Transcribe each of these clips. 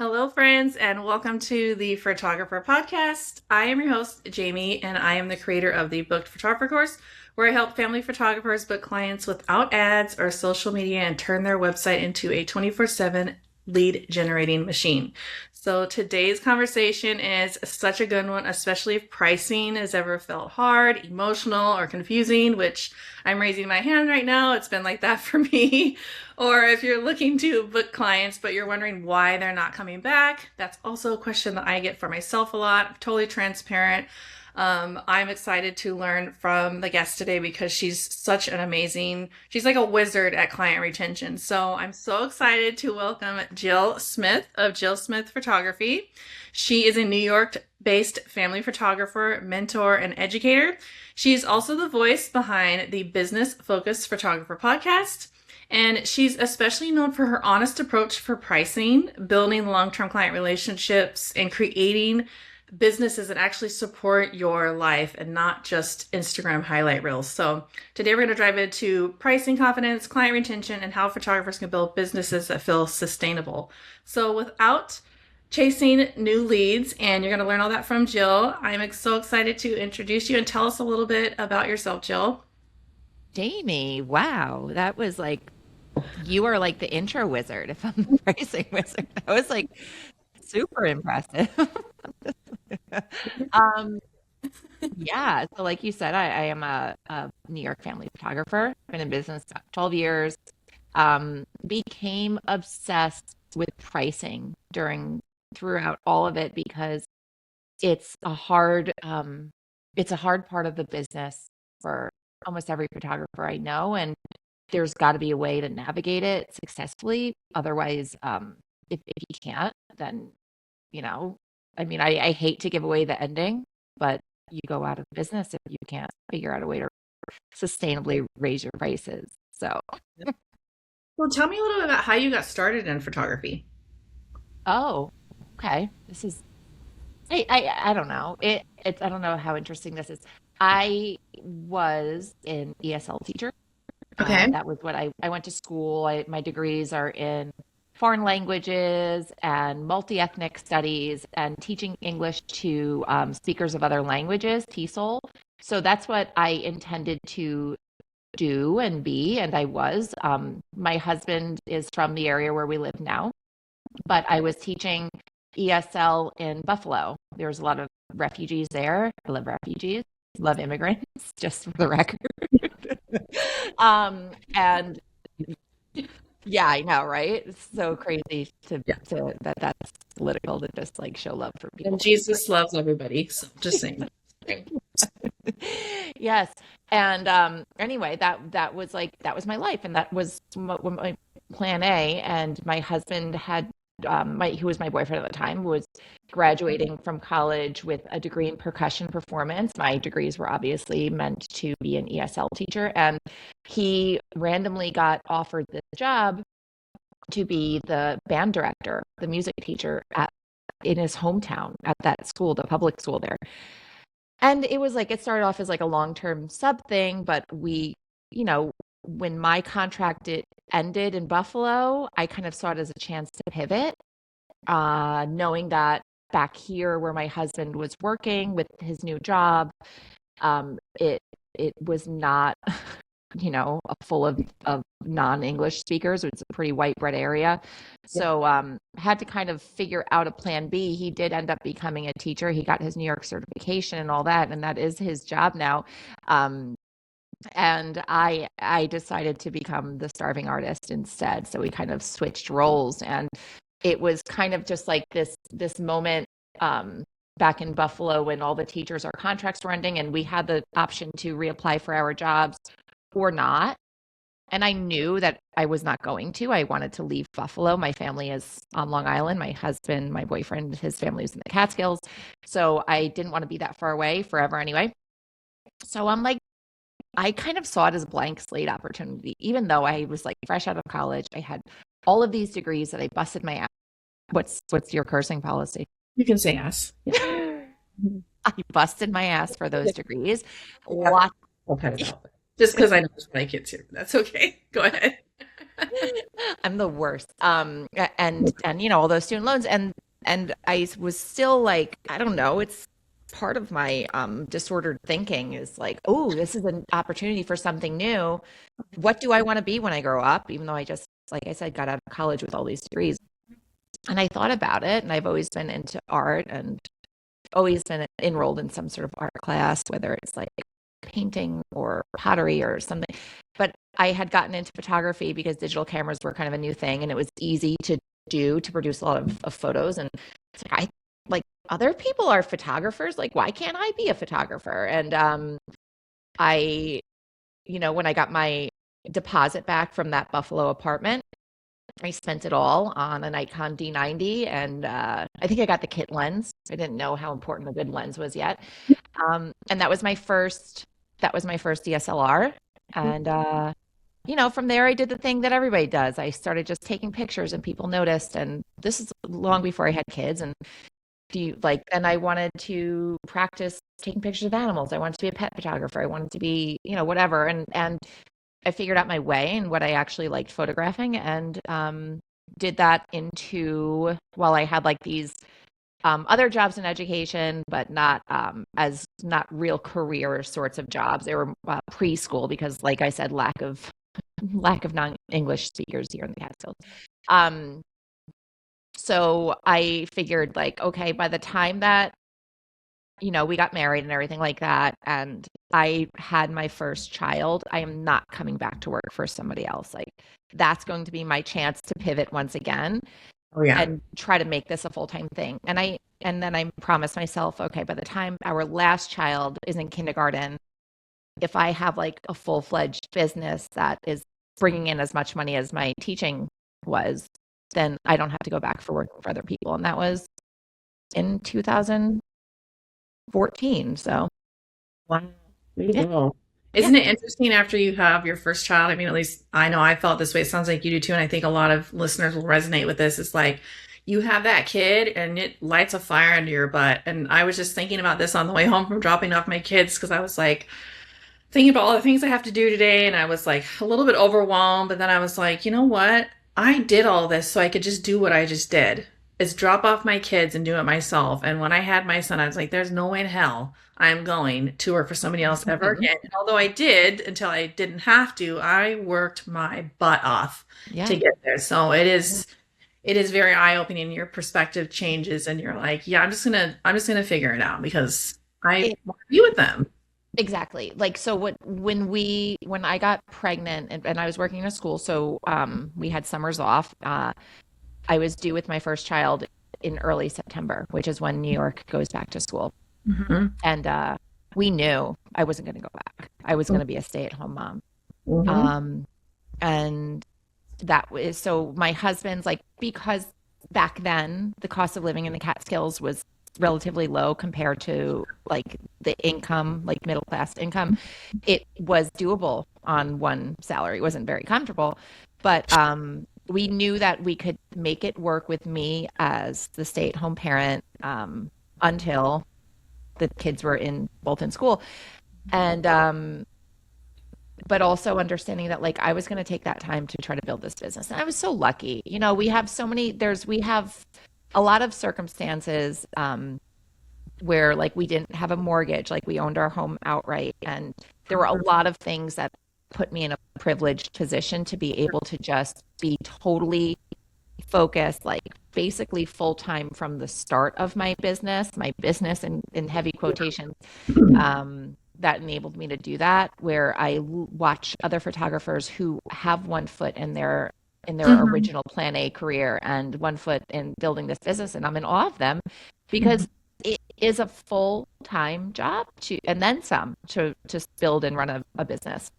Hello, friends, and welcome to the Photographer podcast. I am your host, Jamie, and I am the creator of the Booked Photographer course, where I help family photographers book clients without ads or social media and turn their website into a 24/7 lead generating machine. So today's conversation is such a good one, especially if pricing has ever felt hard, emotional, or confusing, which I'm raising my hand right now. It's been like that for me. Or if you're looking to book clients, but you're wondering why they're not coming back, that's also a question that I get for myself a lot. I'm totally transparent. I'm excited to learn from the guest today because she's she's like a wizard at client retention. So I'm so excited to welcome Jill Smith of Jill Smith Photography. She is a New York based family photographer, mentor, and educator. She's also the voice behind the Business Focused Photographer podcast. And she's especially known for her honest approach for pricing, building long-term client relationships, and creating businesses that actually support your life and not just Instagram highlight reels. So today we're going to dive into pricing confidence, client retention, and how photographers can build businesses that feel sustainable. So without chasing new leads, and you're going to learn all that from Jill, I'm so excited to introduce you and tell us a little bit about yourself, Jill. Jamie, wow, that was like you are like the intro wizard if I'm the pricing wizard. That was like super impressive. Um, yeah, so like you said, I am a New York family photographer. Been in business 12 years. Became obsessed with pricing throughout all of it because it's a hard it's a hard part of the business for almost every photographer I know, and there's got to be a way to navigate it successfully. Otherwise, if you can't, then you know, I mean, I hate to give away the ending, but you go out of business if you can't figure out a way to sustainably raise your prices. So, Well, tell me a little bit about how you got started in photography. oh, okay, this is I don't know. I don't know how interesting this is. I was an ESL teacher. Okay. That was what I went to school. My degrees are in foreign languages and multi-ethnic studies and teaching English to speakers of other languages, TESOL. So that's what I intended to do and be, and I was. My husband is from the area where we live now, but I was teaching ESL in Buffalo. There's a lot of refugees there. I love refugees, love immigrants, just for the record. And yeah, I know, right? It's so crazy Yeah. to that's political to just like show love for people. And Jesus loves everybody. So just saying. Yes. And anyway, that was my life, and that was my plan A. And my husband had who was my boyfriend at the time, was graduating from college with a degree in percussion performance. My degrees were obviously meant to be an ESL teacher, and he randomly got offered this job to be the band director, the music teacher in his hometown at that school, the public school there. And it was like, it started off as like a long-term sub thing, but when my contract ended in Buffalo, I kind of saw it as a chance to pivot, knowing that back here where my husband was working with his new job, it was not, full of non-English speakers. It's a pretty white bread area. So had to kind of figure out a plan B. He did end up becoming a teacher. He got his New York certification and all that, and that is his job now. And I decided to become the starving artist instead. So we kind of switched roles, and it was kind of just like this moment back in Buffalo when all the teachers, our contracts were ending, and we had the option to reapply for our jobs or not. And I knew that I was not going to. I wanted to leave Buffalo. My family is on Long Island. My husband, my boyfriend, his family is in the Catskills. So I didn't want to be that far away forever anyway. So I'm like, I kind of saw it as a blank slate opportunity, even though I was like fresh out of college. I had all of these degrees that I busted my ass. What's your cursing policy? You can say yes. Yeah. I busted my ass for those degrees. I'll cut it out. Just because I know there's my kids here. That's okay. Go ahead. I'm the worst. And all those student loans and I was still like, I don't know, it's part of my disordered thinking is like, oh, this is an opportunity for something new. What do I want to be when I grow up? Even though I just, like I said, got out of college with all these degrees. And I thought about it, and I've always been into art and always been enrolled in some sort of art class, whether it's like painting or pottery or something. But I had gotten into photography because digital cameras were kind of a new thing and it was easy to do to produce a lot of photos. And it's like, I like other people are photographers. Like, why can't I be a photographer? And I, when I got my deposit back from that Buffalo apartment, I spent it all on a Nikon D90, and I think I got the kit lens. I didn't know how important a good lens was yet, and that was my first. That was my first DSLR, and from there I did the thing that everybody does. I started just taking pictures, and people noticed. And this is long before I had kids. And and I wanted to practice taking pictures of animals. I wanted to be a pet photographer. I wanted to be, whatever. And I figured out my way and what I actually liked photographing, and did that into while I had like these other jobs in education, but not as not real career sorts of jobs. They were preschool because, like I said, lack of non-English speakers here in the Catskills. So I figured like, okay, by the time that we got married and everything like that, and I had my first child, I am not coming back to work for somebody else. Like, that's going to be my chance to pivot once again Oh yeah. and try to make this a full-time thing. And then I promised myself, okay, by the time our last child is in kindergarten, if I have like a full-fledged business that is bringing in as much money as my teaching was, then I don't have to go back for working for other people. And that was in 2014. So Wow. There you yeah. go. Yeah. Isn't it interesting after you have your first child? I mean, at least I know I felt this way. It sounds like you do too. And I think a lot of listeners will resonate with this. It's like you have that kid and it lights a fire under your butt. And I was just thinking about this on the way home from dropping off my kids because I was like, thinking about all the things I have to do today, and I was like a little bit overwhelmed, but then I was like, you know what? I did all this so I could just do what I just did. Is drop off my kids and do it myself. And when I had my son, I was like, there's no way in hell I'm going to work for somebody else ever Mhm. again. And although I did until I didn't have to, I worked my butt off to Yeah. get there. So it is very eye-opening. Your perspective changes and you're like, yeah, I'm just gonna figure it out because I It, want to be with them. exactly. Like, so when I got pregnant and I was working in a school, so we had summers off. I was due with my first child in early September, which is when New York goes back to school. Mhm. And we knew I wasn't going to go back. I was going to be a stay-at-home mom. Mhm. Um, and that was so my husband's like, because back then the cost of living in the Catskills was relatively low compared to like the income, like middle class income, it was doable on one salary. It wasn't very comfortable, but we knew that we could make it work with me as the stay-at-home parent until the kids were both in school. And but also understanding that like I was going to take that time to try to build this business. And I was so lucky. We have a lot of circumstances where like we didn't have a mortgage, like we owned our home outright. And there were a lot of things that put me in a privileged position to be able to just be totally focused, like basically full time from the start of my business in heavy quotations. That enabled me to do that, where I watch other photographers who have one foot in their Mhm. original plan A career and one foot in building this business, and I'm in awe of them Mhm. because it is a full-time job and then some to build and run a business.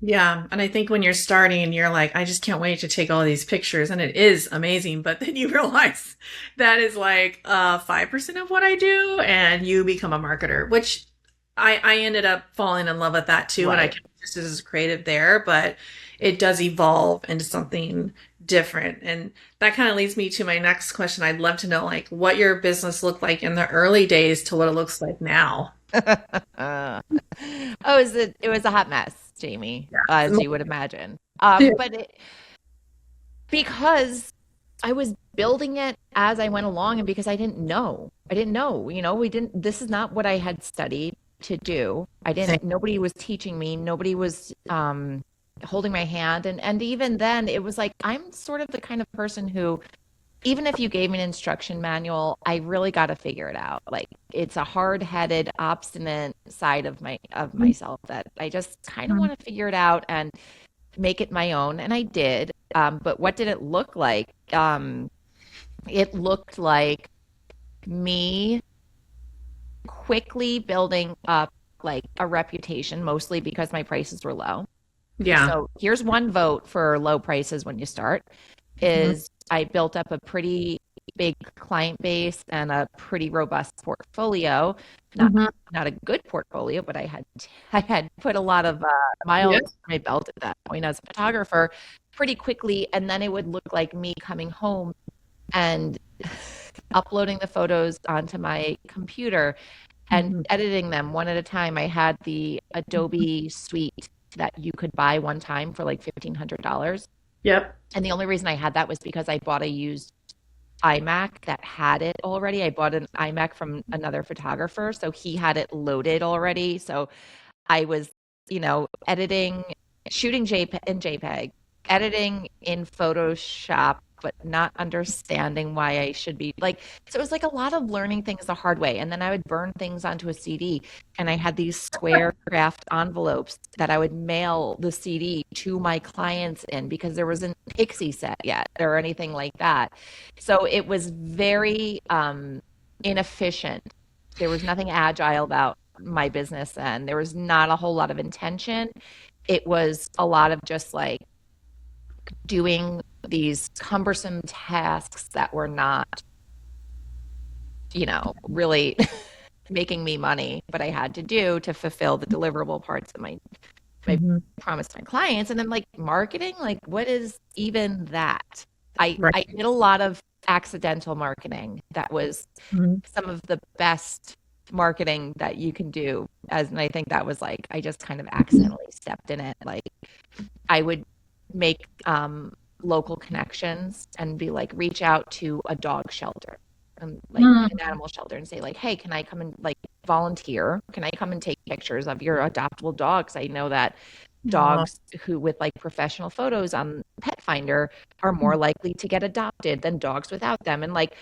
Yeah, and I think when you're starting, you're like, I just can't wait to take all these pictures, and it is amazing. But then you realize that is like 5% of what I do, and you become a marketer, which I ended up falling in love with that too, and I Right. kept just as creative there, but it does evolve into something different, and that kind of leads me to my next question. I'd love to know like what your business looked like in the early days to what it looks like now. Oh, it was a hot mess, Jamie, Yeah. as you would imagine. But Because I was building it as I went along, and because I didn't know. I didn't know, we didn't, this is not what I had studied to do. Same. Nobody was teaching me, nobody was holding my hand. And even then it was like, I'm sort of the kind of person who, even if you gave me an instruction manual, I really got to figure it out. Like, it's a hard-headed, obstinate side of myself that I just kind of Mhm. want to figure it out and make it my own. And I did. But what did it look like? It looked like me quickly building up like a reputation, mostly because my prices were low. Yeah. So here's one vote for low prices when you start Mhm. is I built up a pretty big client base and a pretty robust portfolio. Not Mhm. not a good portfolio, but I had put a lot of miles Yeah. on my belt at that point as a photographer pretty quickly, and then it would look like me coming home and uploading the photos onto my computer and Mhm. editing them one at a time. I had the Adobe suite that you could buy one time for like $1,500. Yep. And the only reason I had that was because I bought a used iMac that had it already. I bought an iMac from another photographer, so he had it loaded already. So I was, editing, shooting JPEG in JPEG, editing in Photoshop, but not understanding why I should be like, so it was like a lot of learning things the hard way. And then I would burn things onto a CD, and I had these square craft envelopes that I would mail the CD to my clients in because there wasn't Pixie set yet or anything like that. So it was very inefficient. There was nothing agile about my business then. There was not a whole lot of intention. It was a lot of just like doing these cumbersome tasks that were not, really making me money, but I had to do to fulfill the deliverable parts of my Mhm. promise to my clients. And then like marketing, like what is even that? I Right. did a lot of accidental marketing. That was Mhm. some of the best marketing that you can do. And I think that was like I just kind of accidentally stepped in it. Like I would make local connections and be like reach out to a dog shelter and like an Mhm. animal shelter and say like, hey, can I come and like volunteer? Can I come and take pictures of your adoptable dogs? I know that Aw. dogs who with like professional photos on Pet Finder are more likely to get adopted than dogs without them. And like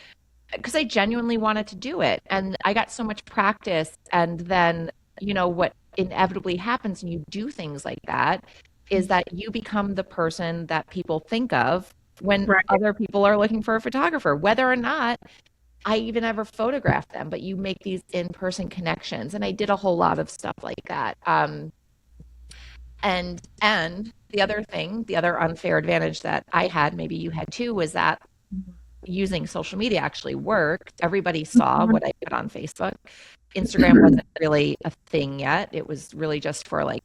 because I genuinely wanted to do it. And I got so much practice. And then, what inevitably happens when you do things like that is that you become the person that people think of when Right. other people are looking for a photographer, whether or not I even ever photograph them, but you make these in-person connections. And I did a whole lot of stuff like that. And the other unfair advantage that I had, maybe you had too, was that using social media actually worked. Everybody saw what I put on Facebook. Instagram wasn't really a thing yet. It was really just for like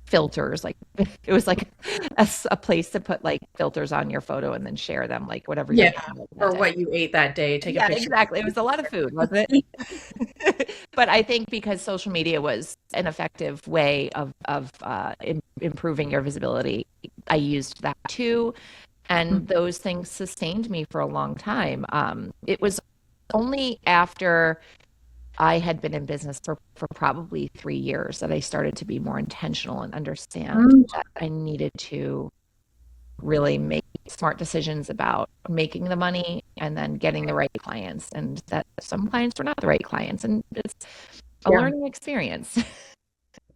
filters. Like it was like a place to put like filters on your photo and then share them, like whatever you're Yeah. eating that Or day. what you ate that day. Take a Yeah, picture. exactly. It was a lot of food, wasn't it? But I think because social media was an effective way of improving your visibility, I used that too, and those things sustained me for a long time. It was only after I had been in business for probably 3 years that I started to be more intentional and understand Mhm. that I needed to really make smart decisions about making the money and then getting the right clients, and that some clients were not the right clients, and it's a Yeah. learning experience.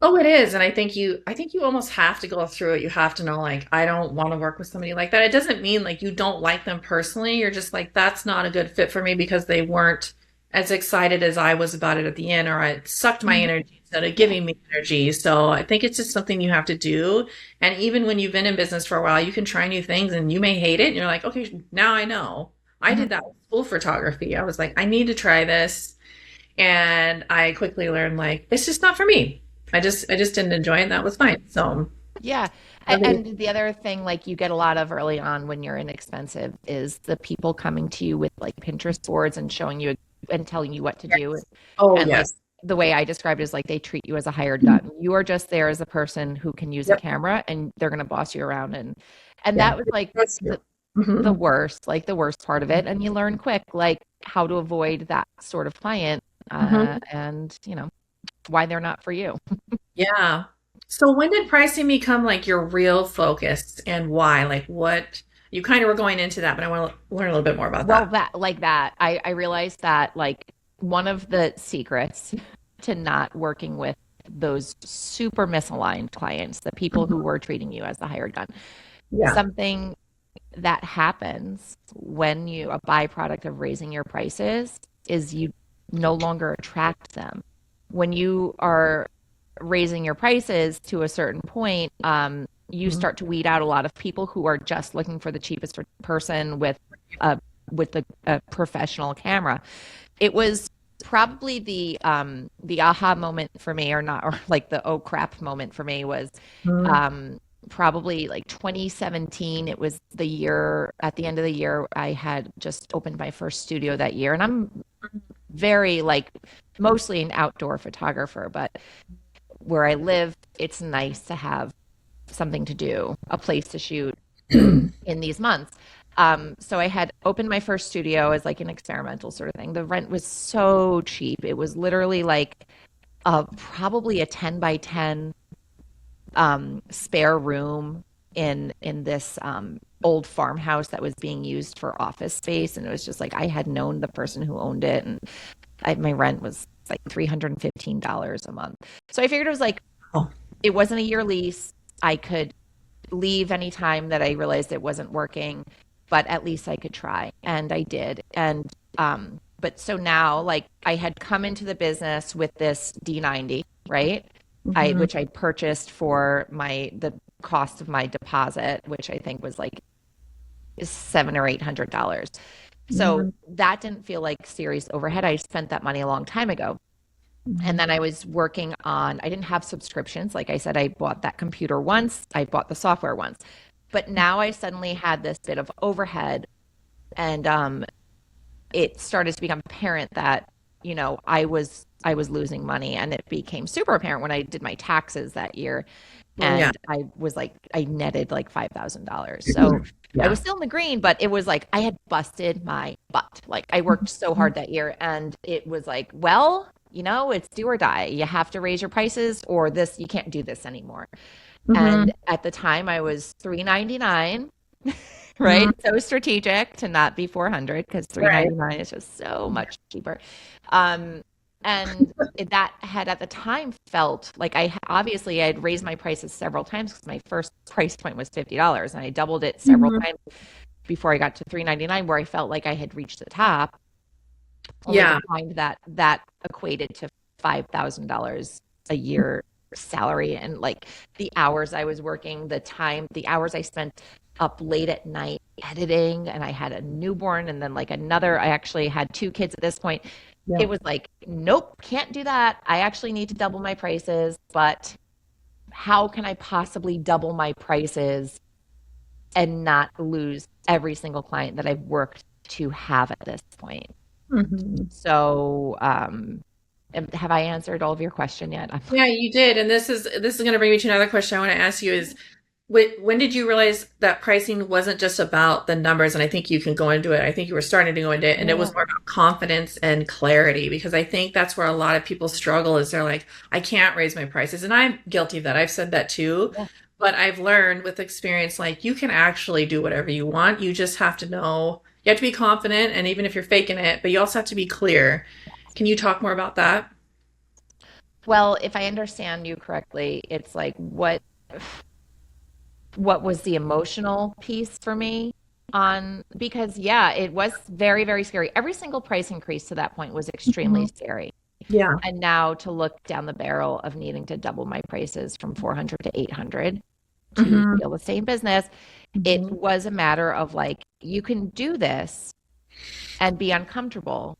Oh, it is. And I think you almost have to go through it. You have to know, like, I don't want to work with somebody like that. It doesn't mean like you don't like them personally. You're just like, that's not a good fit for me because they weren't as excited as I was about it at the end, or it sucked my Mhm. energy instead of Yeah. giving me energy. So I think it's just something you have to do. And even when you've been in business for a while, you can try new things and you may hate it. And you're like, okay, now I know. I Mhm. did that with school photography. I was like, I need to try this. And I quickly learned like it's just not for me. I just didn't enjoy it, and that was fine. So Yeah. And the other thing, like you get a lot of early on when you're inexpensive, is the people coming to you with like Pinterest boards and showing you and telling you what to do. yes. Oh And like yes. the way I described it is like they treat you as a hired gun. You are just there as a person who can use a Yep. camera, and they're going to boss you around. And Yeah. that was like That's the true. Hmm. the worst, like the worst part of it. And you learn quick, like how to avoid that sort of client, Hmm. and why they're not for you. Yeah. So when did pricing become like your real focus and why? Like what you kind of were going into that, but I want to learn a little bit more about Well, that. I realized that like one of the secrets to not working with those super misaligned clients, the people who Mhm. were treating you as the hired gun, Yeah. something that happens when you a byproduct of raising your prices is you no longer attract them. When you are raising your prices to a certain point, you Mhm. start to weed out a lot of people who are just looking for the cheapest person a a professional camera. It was probably the aha moment for me, or not, or like the oh crap moment for me was Mhm. um probably like 2017. It was the year, at the end of the year, I had just opened my first studio that year, and I'm very like mostly an outdoor photographer, but where I live, it's nice to have something to do, a place to shoot in these months. So I had opened my first studio as like an experimental sort of thing. The rent was so cheap. It was literally like probably a 10 by 10 spare room in this old farmhouse that was being used for office space. And it was just like I had known the person who owned it, and my rent was like $315 a month. So I figured it was like Oh. it wasn't a year lease. I could leave anytime that I realized it wasn't working, but at least I could try. And I did. And but so now like I had come into the business with this D90, right? I Mhm. which I purchased for the cost of my deposit, which I think was like $700 or $800. So Mhm. that didn't feel like serious overhead. I spent that money a long time ago. And Mhm. then I was working on, I didn't have subscriptions. Like I said, I bought that computer once, I bought the software once. But now I suddenly had this bit of overhead, and it started to become apparent that, I was losing money, and it became super apparent when I did my taxes that year, Yeah. and I was like I netted like $5,000. So I Yeah. was still in the green, but it was like I had busted my butt. Like I worked so hard that year, and it was like, well, it's do or die. You have to raise your prices, or this you can't do this anymore. Mhm. And at the time I was 399, right? Mhm. So strategic to not be 400 because Right. 399 is just so much cheaper. Um, and that had at the time felt like obviously I had raised my prices several times because my first price point was $50, and I doubled it several Mhm. times before I got to 399, where I felt like I had reached the top, only to Yeah. find that that equated to $5,000 a year salary. And like the hours I was working, the hours I spent up late at night editing, and I had a newborn, and then like I actually had two kids at this point. Yeah. It was like, nope, can't do that. I actually need to double my prices, but how can I possibly double my prices and not lose every single client that I've worked to have at this point? Mhm. So, have I answered all of your question yet? Yeah, you did. And this is going to bring me to another question I want to ask you is when did you realize that pricing wasn't just about the numbers? And I think you can go into it. I think you were starting to go into it, and it was Yeah. more about confidence and clarity because I think that's where a lot of people struggle is they're like, I can't raise my prices. And I'm guilty of that. I've said that too. Yeah. But I've learned with experience, like you can actually do whatever you want. You just have to know, you have to be confident. And even if you're faking it, but you also have to be clear. Can you talk more about that? Well, if I understand you correctly, it's like what was the emotional piece for me on, because yeah, it was very, very scary. Every single price increase to that point was extremely Mhm. scary. Yeah. And now to look down the barrel of needing to double my prices from 400 to 800 to Hmm. still stay in business, it Hmm. was a matter of like, you can do this and be uncomfortable,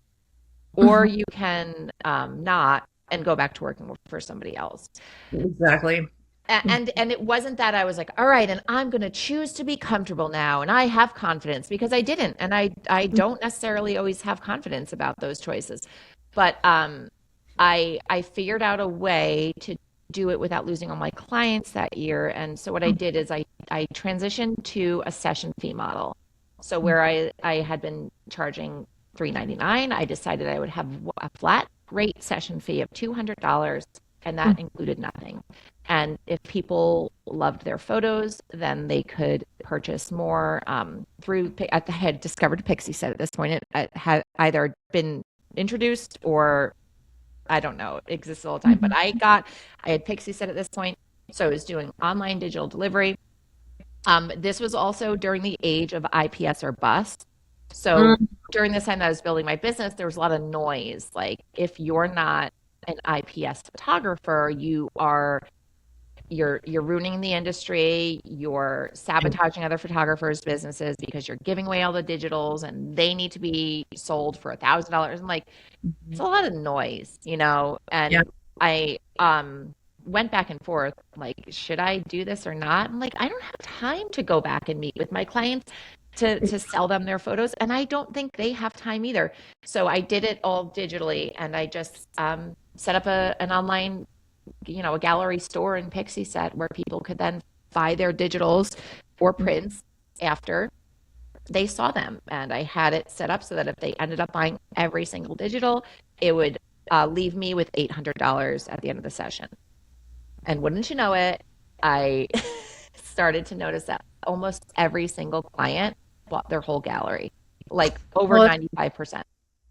or Hmm. you can not and go back to working for somebody else. Exactly. And it wasn't that I was like, all right, and I'm going to choose to be comfortable now, and I have confidence, because I didn't, and I don't necessarily always have confidence about those choices. But I figured out a way to do it without losing all my clients that year. And so what I did is I transitioned to a session fee model. So where I had been charging $399, I decided I would have a flat rate session fee of $200, and that included nothing. And if people loved their photos, then they could purchase more through. I had discovered Pixie Set at this point. It had either been introduced or I don't know, it existed all the time. But I had Pixie Set at this point, so I was doing online digital delivery. This was also during the age of IPS or bust. So during this time that I was building my business, there was a lot of noise. Like if you're not an IPS photographer, you're ruining the industry, you're sabotaging other photographers' businesses because you're giving away all the digitals and they need to be sold for $1,000. And like it's a lot of noise, you know? And I went back and forth, like, should I do this or not? And like, I don't have time to go back and meet with my clients to sell them their photos. And I don't think they have time either. So I did it all digitally, and I just set up an online, a gallery store in Pixie Set where people could then buy their digitals or prints after they saw them. And I had it set up so that if they ended up buying every single digital, it would leave me with $800 at the end of the session. And wouldn't you know it, I started to notice that almost every single client bought their whole gallery, like over 95%.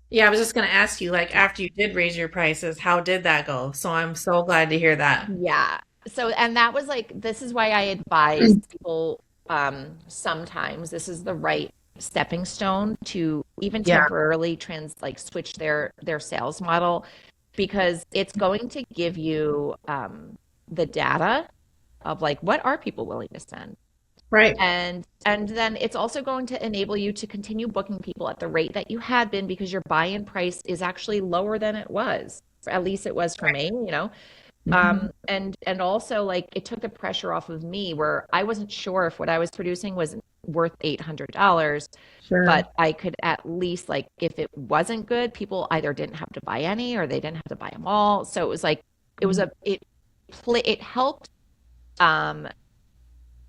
Yeah, I was just going to ask you, like, after you did raise your prices, how did that go? So I'm so glad to hear that. Yeah. So, and that was like, this is why I advise people sometimes this is the right stepping stone to even Yeah, temporarily switch their sales model, because it's going to give you the data of like, what are people willing to spend? right. And then it's also going to enable you to continue booking people at the rate that you had been, because your buy-in price is actually lower than it was. At least it was for me, you know. And also like it took the pressure off of me where I wasn't sure if what I was producing was worth $800, Sure. but I could at least, like, if it wasn't good, people either didn't have to buy any or they didn't have to buy them all. So it was like it helped um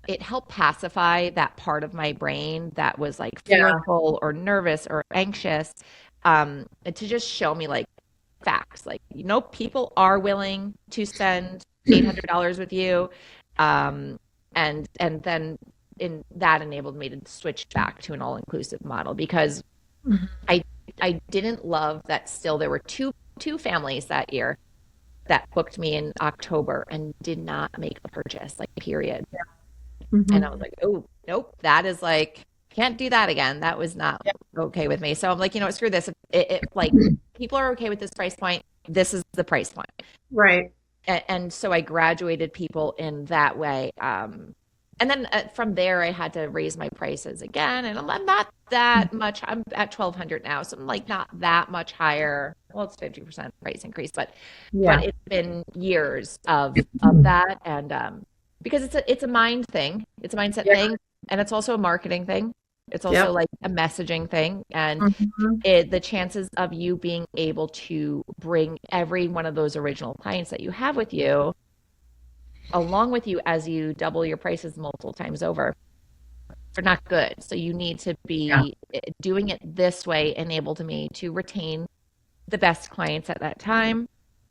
it helped pacify that part of my brain that was like Yeah. fearful or nervous or anxious, and to just show me like facts, like, people are willing to spend $800 with you. And then that enabled me to switch back to an all-inclusive model, because I I didn't love that still there were two families that year that booked me in October and did not make a purchase, like, period. And I was like, oh, nope, that is like, can't do that again. That was not okay with me. So I'm like, screw this. Like, people are okay with this price point. This is the price point. Right. And so I graduated people in that way. And then from there, I had to raise my prices again. And I'm not that much. I'm at 1,200 now. So I'm like not that much higher. Well, it's 50% price increase, but Yeah. it's been years of that. And because it's a mind thing, it's a mindset Yeah. thing, and it's also a marketing thing. It's also Yep. like a messaging thing. And Mhm. the chances of you being able to bring every one of those original clients that you have with you along with you as you double your prices multiple times over are not good. So you need to Yeah. be doing it this way enabled me to retain the best clients at that time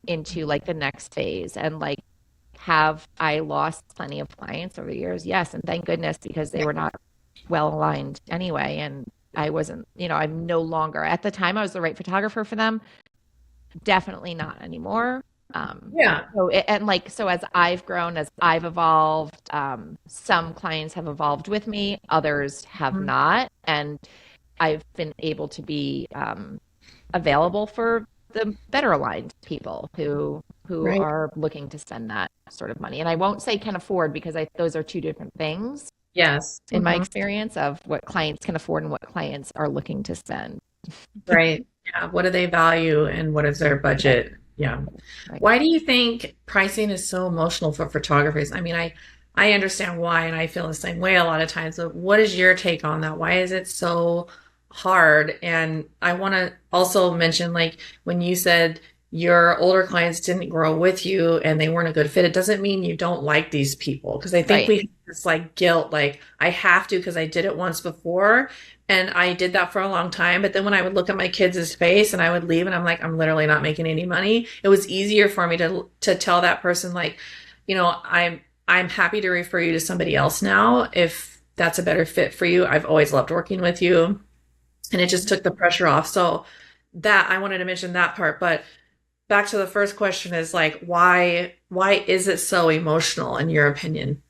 into like the next phase. And like, have I lost plenty of clients over the years? Yes. And thank goodness, because they were not well aligned anyway. And I wasn't, I'm no longer, at the time I was the right photographer for them. Definitely not anymore. Yeah. So as I've grown, as I've evolved, some clients have evolved with me, others have Mhm. not. And I've been able to be available for the better aligned people who Right. are looking to spend that sort of money. And I won't say can afford, because those are two different things Yes. in my experience of what clients can afford and what clients are looking to spend. Right. Yeah. What do they value and what is their budget? Yeah. Right. Why do you think pricing is so emotional for photographers? I mean, I understand why, and I feel the same way a lot of times, but what is your take on that? Why is it so hard? And I want to also mention, like, when you said your older clients didn't grow with you and they weren't a good fit, it doesn't mean you don't like these people. Because I think Right. we have this like guilt, like I have to because I did it once before and I did that for a long time. But then when I would look at my kids' face and I would leave and I'm like, I'm literally not making any money. It was easier for me to tell that person like, I'm happy to refer you to somebody else now if that's a better fit for you. I've always loved working with you. And it just took the pressure off. So that I wanted to mention that part, but back to the first question is like why is it so emotional in your opinion?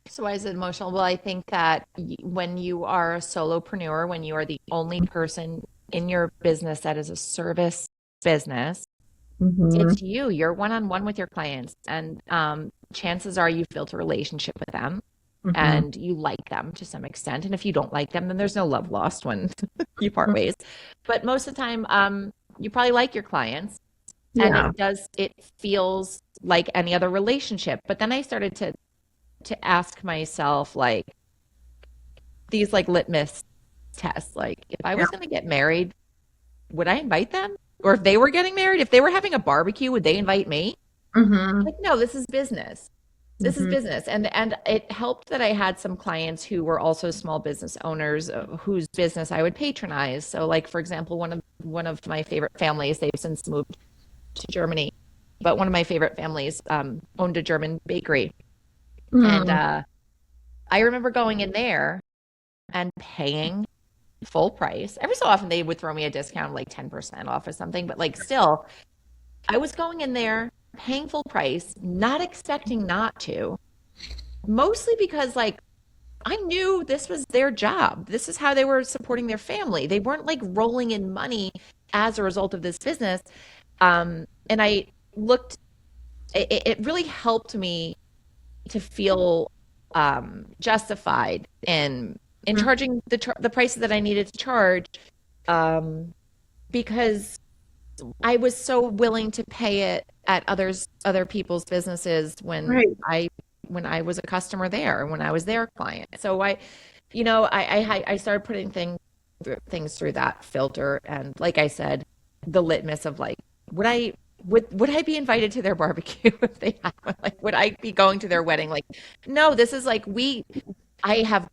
So why is it emotional? Well, I think that when you are a solopreneur, when you are the only person in your business that is a service business, Mm-hmm. it's you. You're one-on-one with your clients, and chances are you've built a relationship with them Mm-hmm. and you like them to some extent. And if you don't like them, then there's no love lost when you part ways. But most of the time, you probably like your clients, and Yeah. it feels like any other relationship. But then I started to ask myself like these like litmus tests, like if I Yeah. was going to get married, would I invite them? Or if they were getting married, if they were having a barbecue, would they invite me? Mm-hmm. Like, no, this is business. This is Mm-hmm. business. And it helped that I had some clients who were also small business owners whose business I would patronize. So like for example, one of my favorite families, they've since moved to Germany, but one of my favorite families owned a German bakery. And Mm-hmm. I remember going in there and paying full price. Every so often they would throw me a discount like 10% off or something, but like still, I was going in there paying full price, not expecting not to, mostly because like I knew this was their job. This is how they were supporting their family. They weren't like rolling in money as a result of this business. And I looked, it really helped me to feel justified in charging the prices that I needed to charge, um, because I was so willing to pay it at other people's businesses Right. when I was a customer there, when I was their client. So I started putting things through that filter, and like I said, the litmus of like, would I would I be invited to their barbecue if they had one? Like, would I be going to their wedding? Like, no, this is like I have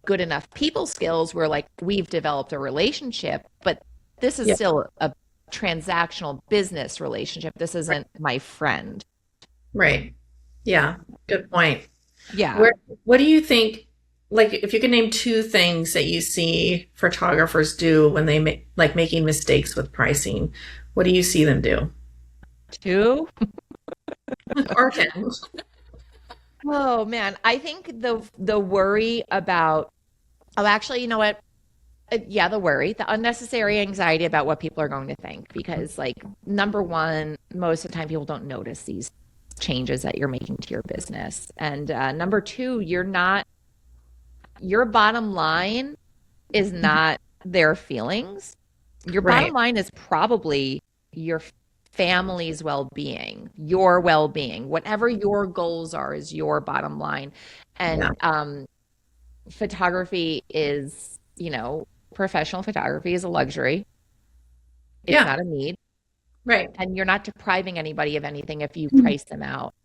good enough people skills where like we've developed a relationship, but this is Yeah. still a transactional business relationship. This Right. isn't my friend. Right. Yeah. Good point. Yeah. Where what do you think like if you could name two things that you see photographers do when they make like making mistakes with pricing, what do you see them do? Two. Or 10. Oh man, I think the worry about oh actually, you know what? Yeah, the worry, the unnecessary anxiety about what people are going to think. Because, like, number one, most of the time people don't notice these changes that you're making to your business. And number two, your bottom line is not their feelings. Your bottom Right. line is probably your family's well-being, your well-being. Whatever your goals are is your bottom line. Yeah. And photography is, professional photography is a luxury. It's Yeah. not a need. Right. And you're not depriving anybody of anything if you Mhm. price them out.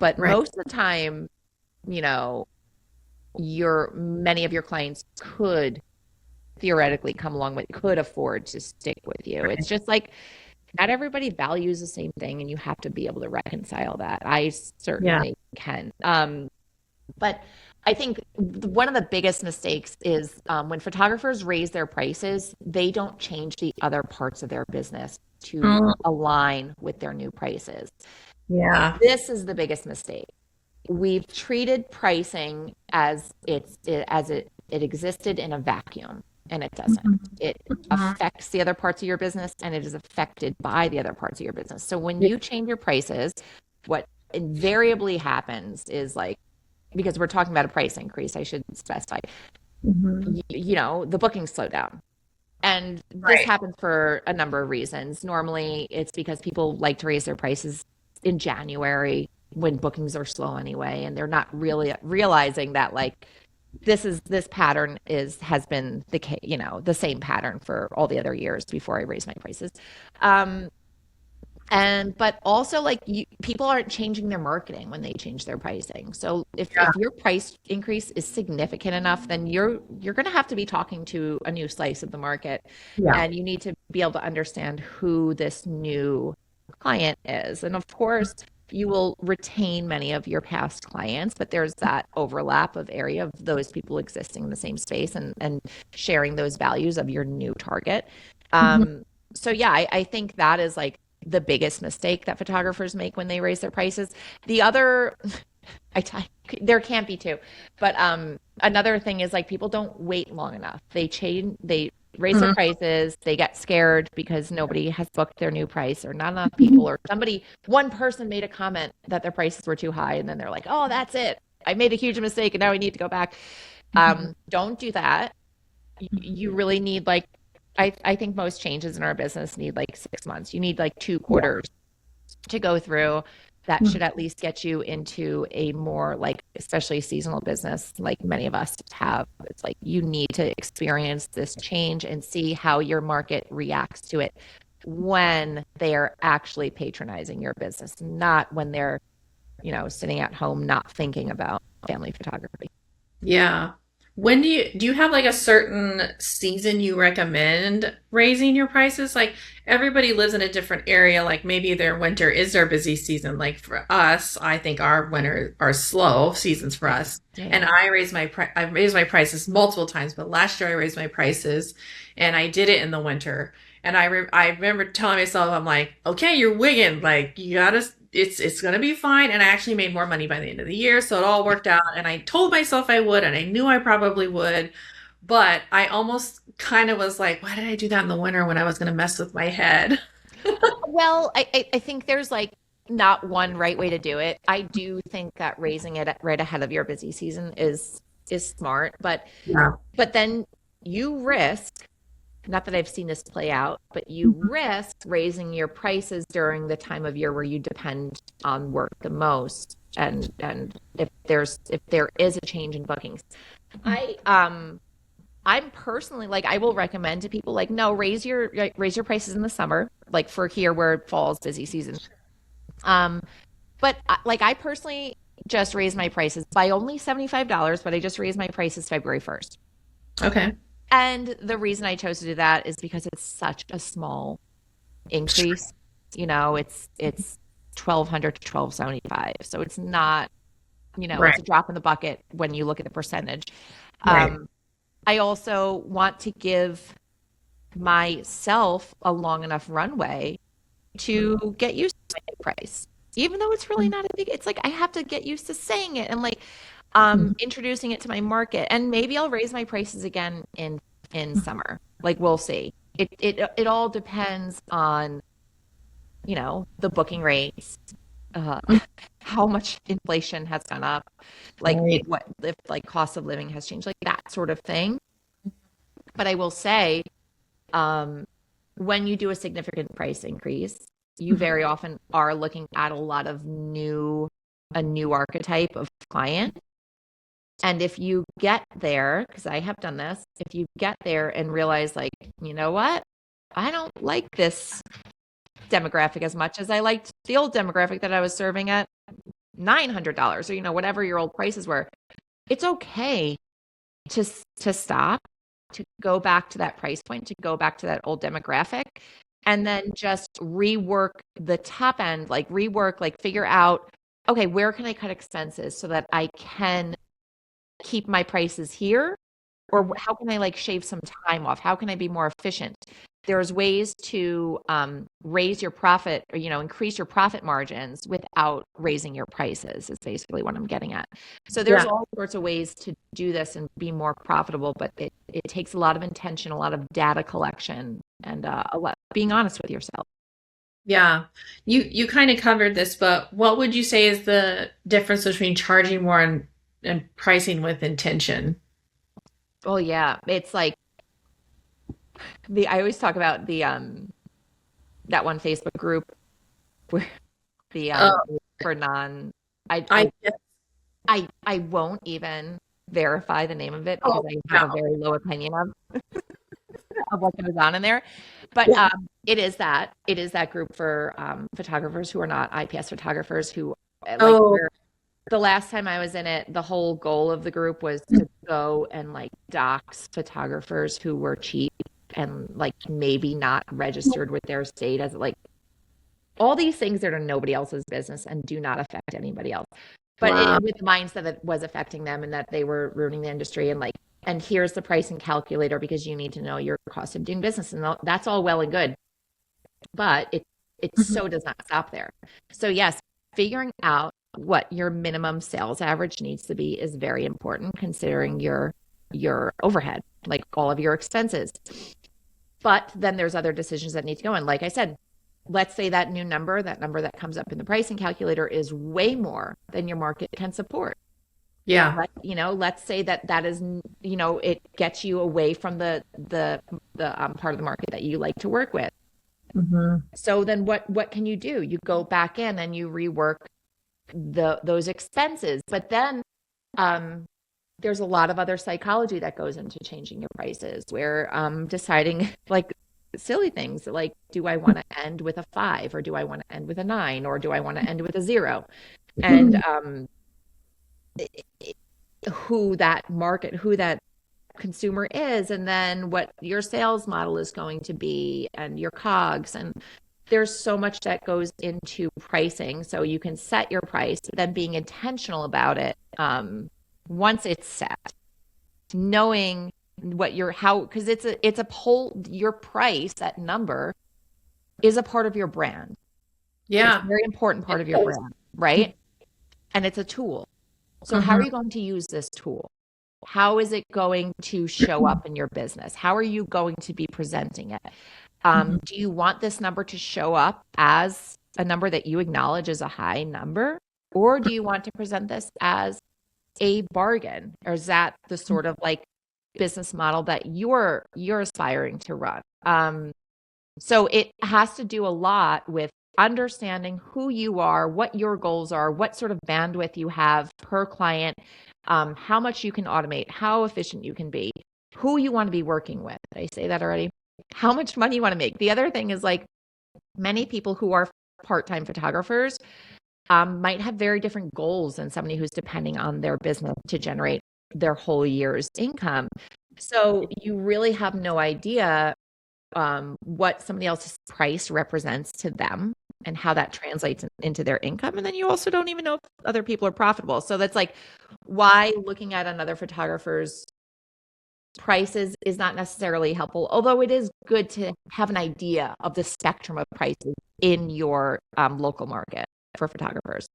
But Right. most of the time, you know, your many of your clients could theoretically come along with could afford to stick with you. It's Right. just like not everybody values the same thing, and you have to be able to reconcile that. I Yeah. certainly can. But I think one of the biggest mistakes is when photographers raise their prices, they don't change the other parts of their business to Mm, align with their new prices. yeah. This is the biggest mistake. We've treated pricing as it existed in a vacuum, and it doesn't. Mhm. It Mhm. affects the other parts of your business, and it is affected by the other parts of your business. So when Yeah. you change your prices, what invariably happens is like, because we're talking about a price increase, I should specify, Mhm. the bookings slow down. And this Right. happens for a number of reasons. Normally, it's because people like to raise their prices in January when bookings are slow anyway, and they're not really realizing that like this pattern has been the same pattern for all the other years before I raised my prices. Um, But also like people aren't changing their marketing when they change their pricing. So Yeah. if your price increase is significant enough, then you're going to have to be talking to a new slice of the market, Yeah. and you need to be able to understand who this new client is. And of course, you will retain many of your past clients, but there's that overlap of area of those people existing in the same space and sharing those values of your new target. Mhm. So yeah, I think that is like the biggest mistake that photographers make when they raise their prices. The other, I t- there can't be two, but another thing is like people don't wait long enough. They raise their Mhm. prices, they get scared because nobody has booked their new price or not enough people or one person made a comment that their prices were too high and then they're like, oh, that's it. I made a huge mistake and now I need to go back. Don't do that. You really need like I think most changes in our business need like 6 months. You need like two Yeah. quarters to go through. That Mhm. should at least get you into a more like, especially seasonal business, like many of us have. It's like you need to experience this change and see how your market reacts to it when they are actually patronizing your business, not when they're, sitting at home not thinking about family photography. Yeah. When do you have like a certain season you recommend raising your prices? Like everybody lives in a different area. Like maybe their winter is their busy season. Like for us, I think our winter are slow seasons for Yeah. us. Yeah. And Yeah. I've raised my prices multiple times, but last year I raised my prices and I did it in the winter. And I remember telling myself, I'm like, okay, you're wigging. Like you gotta, it's gonna be fine. And I actually made more money by the end of the year, so it all worked out. And I told myself I would, and I knew I probably would. But I almost kind of was like, why did I do that in the winter when I was gonna mess with my head? Well, I think there's like not one right way to do it. I do think that raising it right ahead of your busy season is smart, Yeah. but then you risk, not that I've seen this play out, but you risk raising your prices during the time of year where you depend on work the most. And if there is a change in bookings, I I'm personally like I will recommend to people like no, raise your prices in the summer, like for here where it falls busy season. Um, but like I personally just raised my prices by only $75, but I just raised my prices February 1st. Okay. And the reason I chose to do that is because it's such a small increase. It's 1,200 to 1,275. So it's not, Right. it's a drop in the bucket when you look at the percentage. Right. Um, I also want to give myself a long enough runway to get used to my price. Even though it's really not a big, it's like I have to get used to saying it and like introducing it to my market. And maybe I'll raise my prices again in summer. Like we'll see. It all depends on, the booking rates, uh, how much inflation has gone up, like Right. what if like cost of living has changed, like that sort of thing. But I will say, um, when you do a significant price increase, you very often are looking at a new archetype of client. And if you get there, because I have done this, if you get there and realize, like, you know what? I don't like this demographic as much as I liked the old demographic that I was serving at $900 or, whatever your old prices were. It's okay to stop, to go back to that price point, to go back to that old demographic, and then just rework the top end, like rework, like figure out, okay, where can I cut expenses so that I can keep my prices here? Or how can I like shave some time off? How can I be more efficient? There's ways to raise your profit or, increase your profit margins without raising your prices is basically what I'm getting at. So there's Yeah. all sorts of ways to do this and be more profitable, but it takes a lot of intention, a lot of data collection, and a lot being honest with yourself. Yeah. You kind of covered this, but what would you say is the difference between charging more and pricing with intention? Oh yeah, it's like I always talk about the that one Facebook group where the Oh, for non I I I I won't even verify the name of it because oh I have no. a very low opinion of. of what goes on in there. But Yeah. it is that group for photographers who are not IPS photographers who like Oh, where the last time I was in it, the whole goal of the group was to go and like dox photographers who were cheap and like maybe not registered with their state as like all these things that are nobody else's business and do not affect anybody else. But wow. with the mindset that it was affecting them and that they were ruining the industry and like, and here's the pricing calculator because you need to know your cost of doing business. And that's all well and good. But it Mhm. so does not stop there. So yes, figuring out what your minimum sales average needs to be is very important considering your overhead, like all of your expenses. But then there's other decisions that need to go in. Like I said, let's say that new number, that number that comes up in the pricing calculator is way more than your market can support. Yeah. Let's say that is, it gets you away from the part of the market that you like to work with. Hmm. So then what can you do? You go back in and you rework those expenses. But then there's a lot of other psychology that goes into changing your prices where deciding like silly things like, do I want to end with a 5 or do I want to end with a 9 or do I want to end with a 0? And who that consumer is, and then what your sales model is going to be and your COGS. And there's so much that goes into pricing. So you can set your price, but then being intentional about it. Once it's set, knowing because it's a whole, your price, that number is a part of your brand. It's a Yeah. very important part of your brand, right? And it's a tool. So how are Hmm. you going to use this tool? How is it going to show up in your business? How are you going to be presenting it? Do you want this number to show up as a number that you acknowledge as a high number? Or do you want to present this as a bargain? Or is that the sort of like business model that you're aspiring to run? So it has to do a lot with understanding who you are, what your goals are, what sort of bandwidth you have per client, how much you can automate, how efficient you can be, who you want to be working with. Did I say that already? How much money you want to make. The other thing is like many people who are part-time photographers might have very different goals than somebody who's depending on their business to generate their whole year's income. So you really have no idea what somebody else's price represents to them and how that translates into their income. And then you also don't even know if other people are profitable. So that's like why looking at another photographer's prices is not necessarily helpful, although it is good to have an idea of the spectrum of prices in your local market for photographers.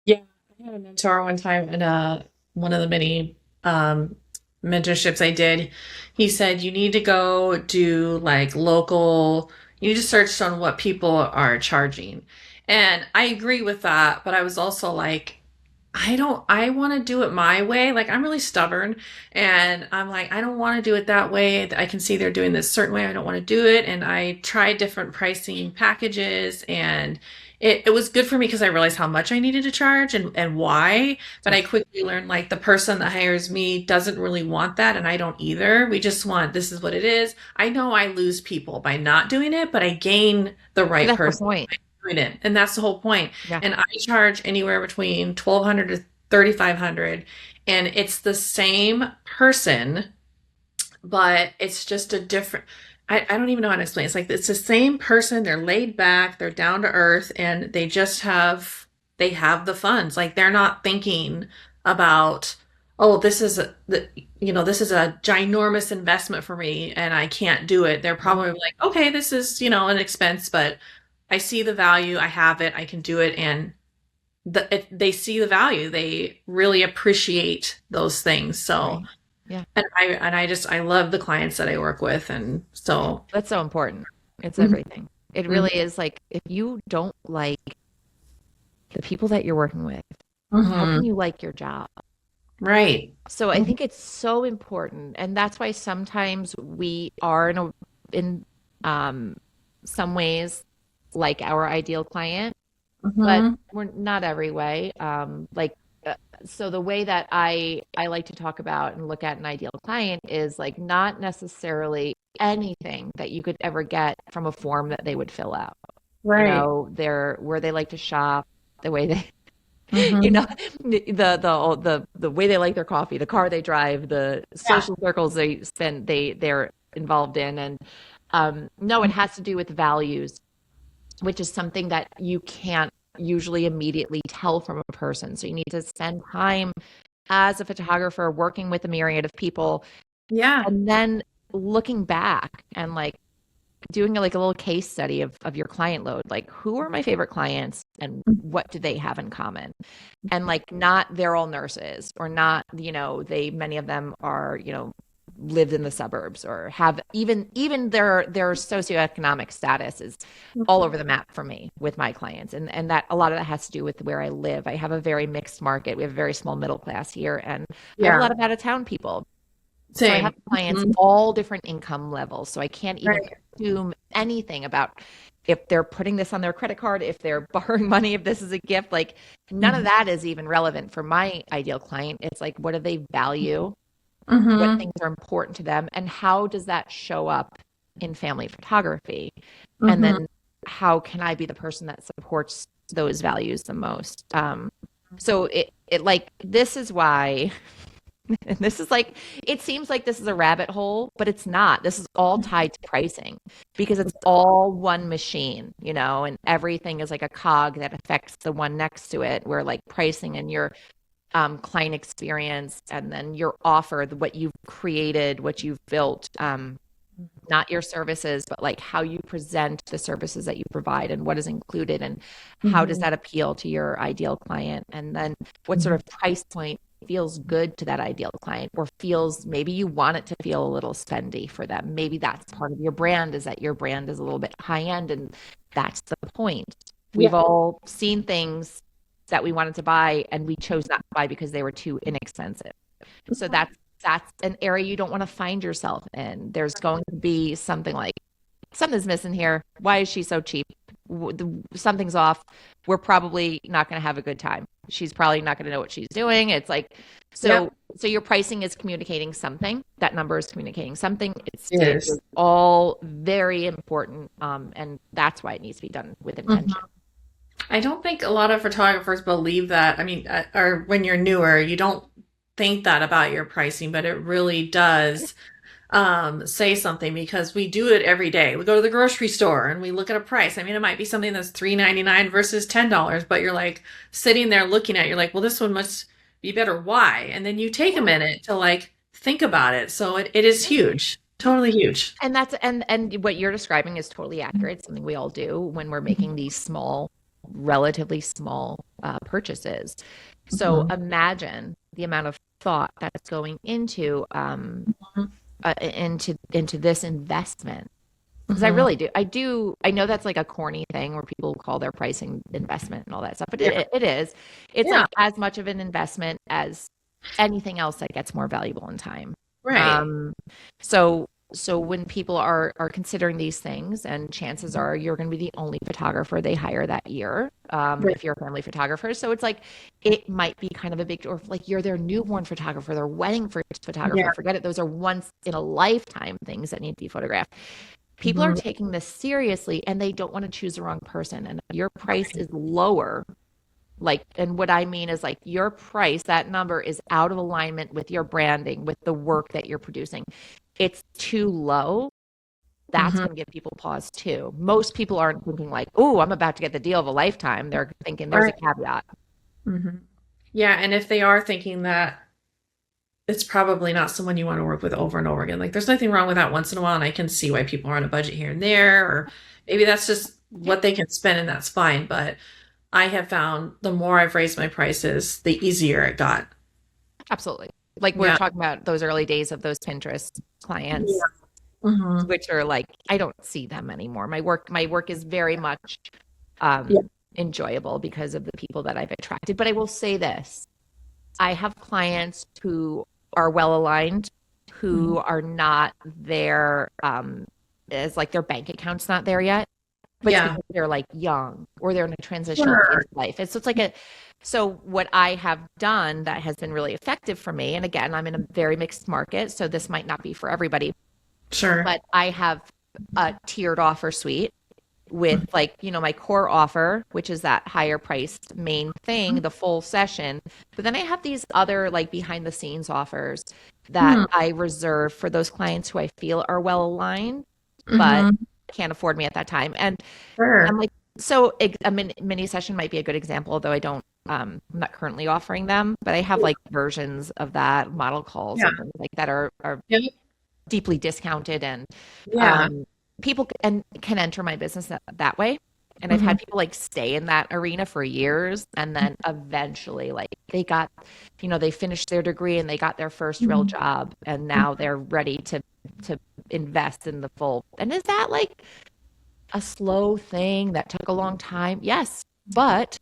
Yeah, I had a mentor one time in one of the many um, mentorships I did. He said you need to go do like local, you need to search on what people are charging. And I agree with that, but I was also like, I want to do it my way. Like, I'm really stubborn and I'm like, I don't want to do it that way. I can see they're doing this certain way. I don't want to do it. And I tried different pricing packages and it was good for me because I realized how much I needed to charge and why. But Yeah. I quickly learned like the person that hires me doesn't really want that. And I don't either. We just want, this is what it is. I know I lose people by not doing it, but I gain the But right that's the person point. doing it. And that's the whole point. Yeah. And I charge anywhere between 1,200 to 3,500 and it's the same person, but it's just a different I don't even know how to explain it. It's like it's the same person, they're laid back, they're down to earth, and they have the funds. Like they're not thinking about, oh, this is a ginormous investment for me and I can't do it. They're Yeah. probably like, okay, this is, an expense, but I see the value, I have it, I can do it, and they see the value. They really appreciate those things. So, Right. Yeah. I love the clients that I work with, and so. That's so important. It's Mhm, everything. It really mhm, is like if you don't like the people that you're working with, how can mhm. you like your job? Right. So I Mhm, think it's so important, and that's why sometimes we are in um, some ways like our ideal client, but mhm. we're not every way. Like so the way that I like to talk about and look at an ideal client is like not necessarily anything that you could ever get from a form that they would fill out. You Right. know, their where they like to shop, the way they, you Mm-hmm. know, the way they like their coffee, the car they drive, the Yeah. social circles they're involved in, and no, it has to do with values, which is something that you can't usually immediately tell from a person. So you need to spend time as a photographer working with a myriad of people Yeah. and then looking back and like doing like a little case study of your client load, like who are my favorite clients and what do they have in common, and like not they're all nurses or not, you know, they many of them are, you know, lived in the suburbs or have even their socioeconomic status is all over the map for me with my clients, and that a lot of that has to do with where I live. I have a very mixed market. We have a very small middle class here, and I have a Yeah. lot of out of town people. So I have Same. clients Mhm. all different income levels. So I can't even Right. assume anything about if they're putting this on their credit card, if they're borrowing money, if this is a gift. Like none of Mhm. that is even relevant for my ideal client. It's like, what do they value? What Mhm. things are important to them? And how does that show up in family photography? And Mhm. then how can I be the person that supports those values the most? So it like, this is why and this is like, it seems like this is a rabbit hole, but it's not. This is all tied to pricing because it's all one machine, you know, and everything is like a cog that affects the one next to it, where like pricing and your client experience and then your offer, what you've created, what you've built, not your services, but like how you present the services that you provide and what is included and how does Mhm. that appeal to your ideal client? And then what sort Mhm. of price point feels good to that ideal client or feels maybe you want it to feel a little spendy for them. Maybe that's part of your brand is that your brand is a little bit high end and that's the point. Yeah. We've all seen things that we wanted to buy and we chose not to buy because they were too inexpensive. So that's an area you don't want to find yourself in. There's going to be something like something's missing here. Why is she so cheap? Something's off. We're probably not going to have a good time. She's probably not going to know what she's doing. It's like Yep. so your pricing is communicating something. That number is communicating something. It It is is. all very important, and that's why it needs to be done with Mhm. intention. I don't think a lot of photographers believe that. I mean, or when you're newer, you don't think that about your pricing, but it really does say something because we do it every day. We go to the grocery store and we look at a price. I mean, it might be something that's $3.99 versus $10, but you're like sitting there looking at it, you're like, well, this one must be better. Why? And then you take a Yeah. minute to like think about it. So it is huge. Totally huge. And that's and what you're describing is totally accurate. It's something we all do when we're making these small, relatively small purchases. So Mhm. imagine the amount of thought that's going into this investment. Because I Mhm. really do. I know that's like a corny thing where people call their pricing investment and all that stuff, but Yeah. it is. It's Yeah. like as much of an investment as anything else that gets more valuable in time. Right. Um, so when people are considering these things, and chances are you're going to be the only photographer they hire that year, Right. if you're a family photographer. So it's like it might be kind of a big, or like you're their newborn photographer, their wedding photographer. Yeah. Forget it; those are once in a lifetime things that need to be photographed. People are Mhm. taking this seriously, and they don't want to choose the wrong person. And if your price is lower, like, and what I mean is like your price, that number is out of alignment with your branding, with the work that you're producing. It's too low. That's Mhm. going to give people pause too. Most people aren't thinking like, "Oh, I'm about to get the deal of a lifetime." They're thinking there's a Right. caveat. Mhm. Yeah, and if they are thinking that, it's probably not someone you want to work with over and over again. Like, there's nothing wrong with that once in a while, and I can see why people are on a budget here and there, or maybe that's just Yeah, what they can spend, and that's fine. But I have found the more I've raised my prices, the easier it got. absolutely. Like we're Yeah. talking about those early days of those Pinterest clients, Yeah. Hmm. which are like, I don't see them anymore. My work is very much Yeah. enjoyable because of the people that I've attracted. But I will say this, I have clients who are well aligned, Hmm. who are not there, as like their bank account's not there yet. but it's Yeah. because they're like young or they're in a transitional phase Sure. of life. So it's like so what I have done that has been really effective for me, and again, I'm in a very mixed market, so this might not be for everybody, Sure. but I have a tiered offer suite with like, my core offer, which is that higher priced main thing, the full session. But then I have these other like behind the scenes offers that Hmm. I reserve for those clients who I feel are well aligned, but Mm-hmm. can't afford me at that time. And I'm Sure. like, so a mini session might be a good example, although I'm not currently offering them, but I have like versions of that, model calls Yeah. and things like that are Yeah. deeply discounted, and Yeah. um, people can enter my business that way. And I've Mm-hmm. had people like stay in that arena for years, and then eventually like they finished their degree and they got their first real Mm-hmm. job, and now they're ready to invest in the full. And is that like a slow thing that took a long time? Yes, but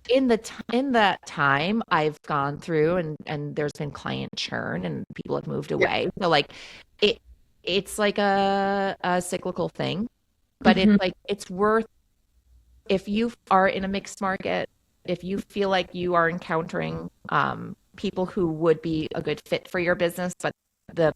in that time I've gone through, and there's been client churn and people have moved Yeah. away. So like it it's like a cyclical thing, but it's Mm-hmm. like it's worth, if you are in a mixed market, if you feel like you are encountering people who would be a good fit for your business, but the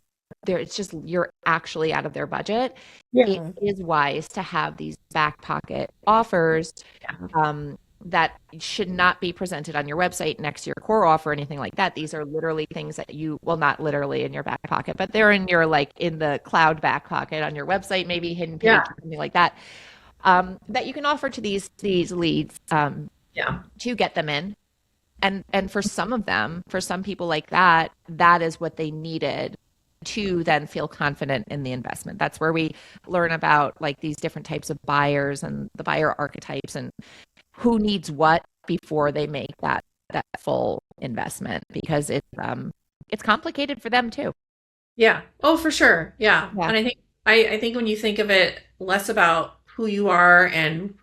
it's just you're actually out of their budget, it Yeah. is wise to have these back pocket offers Yeah. that should not be presented on your website next to your core offer or anything like that. These are literally things that well, not literally in your back pocket, but they're in your like in the cloud back pocket on your website, maybe hidden Yeah. page, something like that, that you can offer to these leads Yeah. to get them in. And for some of them, for some people like that, that is what they needed to then feel confident in the investment. That's where we learn about like these different types of buyers and the buyer archetypes and who needs what before they make that full investment, because it's complicated for them too. Yeah. Oh, for sure. Yeah. Yeah. And I think when you think of it less about who you are and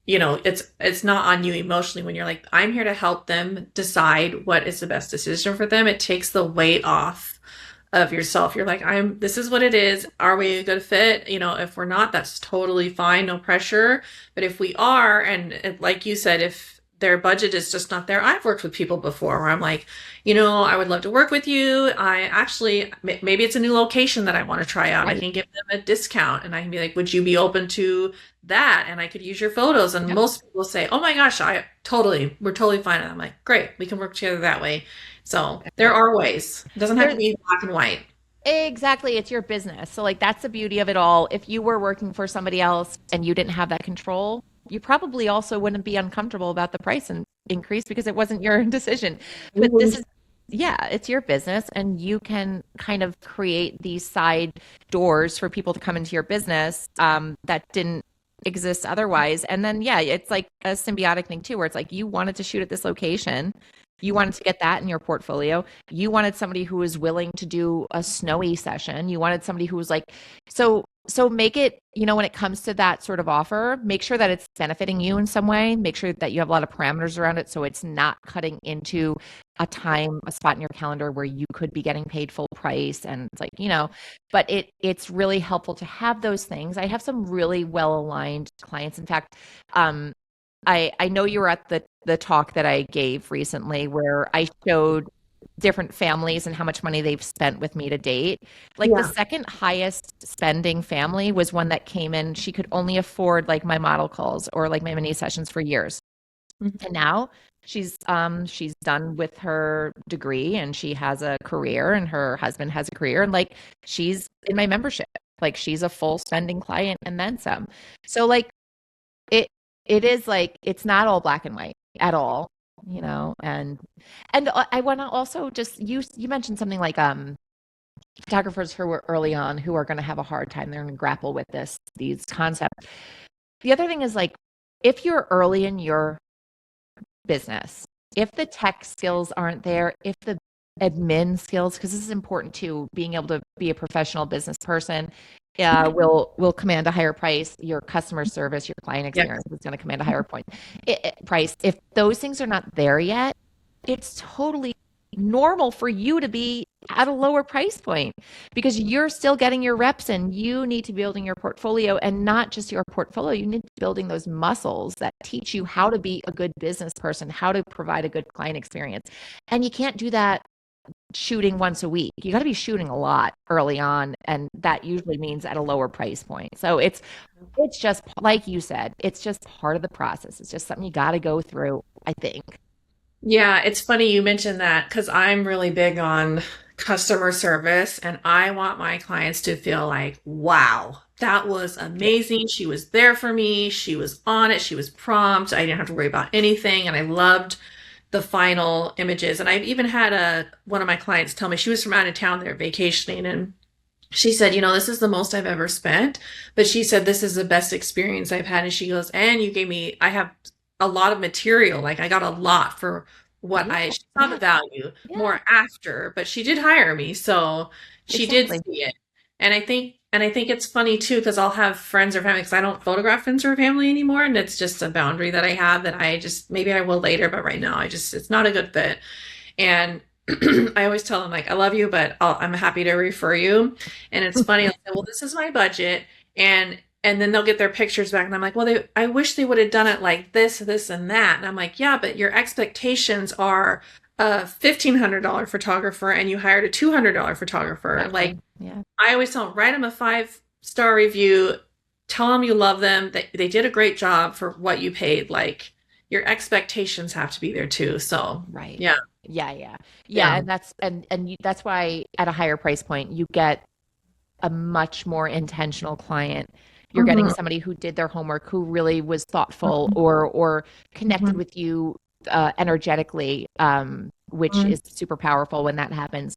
it's not on you emotionally when you're like, I'm here to help them decide what is the best decision for them. It takes the weight off of yourself. You're like, this is what it is. Are we a good fit? If we're not, that's totally fine. No pressure. But if we are, and like you said, if their budget is just not there, I've worked with people before where I'm like, I would love to work with you. I actually, maybe it's a new location that I want to try out. I Right. can give them a discount and I can be like, would you be open to that? And I could use your photos. And Yep. most people say, oh my gosh, we're totally fine. And I'm like, great, we can work together that way. So there are ways. It doesn't have to There's be black and white. exactly, it's your business. So like that's the beauty of it all. If you were working for somebody else and you didn't have that control, you probably also wouldn't be uncomfortable about the price and increase because it wasn't your decision. But this is, yeah, it's your business, and you can kind of create these side doors for people to come into your business that didn't exist otherwise. And then, yeah, it's like a symbiotic thing too, where it's like you wanted to shoot at this location. You wanted to get that in your portfolio. You wanted somebody who was willing to do a snowy session. You wanted somebody who was like, so make it, when it comes to that sort of offer, make sure that it's benefiting you in some way. Make sure that you have a lot of parameters around it so it's not cutting into a spot in your calendar where you could be getting paid full price. And it's like, but it's really helpful to have those things. I have some really well-aligned clients. In fact, I know you were at the talk that I gave recently where I showed different families and how much money they've spent with me to date. Like the Yeah. second highest spending family was one that came in. She could only afford like my model calls or like my mini sessions for years. Mhm. And now she's done with her degree and she has a career and her husband has a career, and like she's in my membership. Like she's a full spending client and then some. So like it it is like it's not all black and white at all, and I want to also just you mentioned something like photographers who were early on who are going to have a hard time. They're going to grapple with these concepts. The other thing is like if you're early in your business, if the tech skills aren't there, if the admin skills, because this is important too, being able to be a professional business person will command a higher price. Your customer service, your client Yeah. experience is going to command a higher price. If those things are not there yet, it's totally normal for you to be at a lower price point because you're still getting your reps in. You need to be building your portfolio, and not just your portfolio. You need to be building those muscles that teach you how to be a good business person, how to provide a good client experience. And you can't do that shooting once a week. You got to be shooting a lot early on, and that usually means at a lower price point. So it's just like you said, it's just part of the process. It's just something you got to go through, I think. Yeah, it's funny you mentioned that because I'm really big on customer service and I want my clients to feel like, wow, that was amazing. She was there for me. She was on it. She was prompt. I didn't have to worry about anything. And I loved the final images. And I've even had one of my clients tell me she was from out of town there vacationing and she said, this is the most I've ever spent, but she said, this is the best experience I've had. And she goes, and you gave me, I have a lot of material. Like I got a lot for what Yeah, she saw the yeah, value yeah, more after, but she did hire me. So she did exactly. see it. And I think it's funny too, because I'll have friends or family, because I don't photograph friends or family anymore. And it's just a boundary that I have that I just, maybe I will later, but right now it's not a good fit. And I always tell them like, I love you, but I'm happy to refer you. And it's funny. I'll say, well, this is my budget. And then they'll get their pictures back. And I'm like, well, I wish they would have done it like this, and that. And I'm like, yeah, but your expectations are a $1,500 photographer and you hired a $200 photographer. Like Exactly. Yeah. I always tell them, write them a 5-star review. Tell them you love them, that they did a great job for what you paid. Like your expectations have to be there too. So Right. yeah. Yeah, yeah. Yeah, Yeah. and that's why at a higher price point you get a much more intentional client. You're getting Mhm. somebody who did their homework, who really was thoughtful Mhm. or connected Mhm. with you energetically, which Mhm. is super powerful when that happens.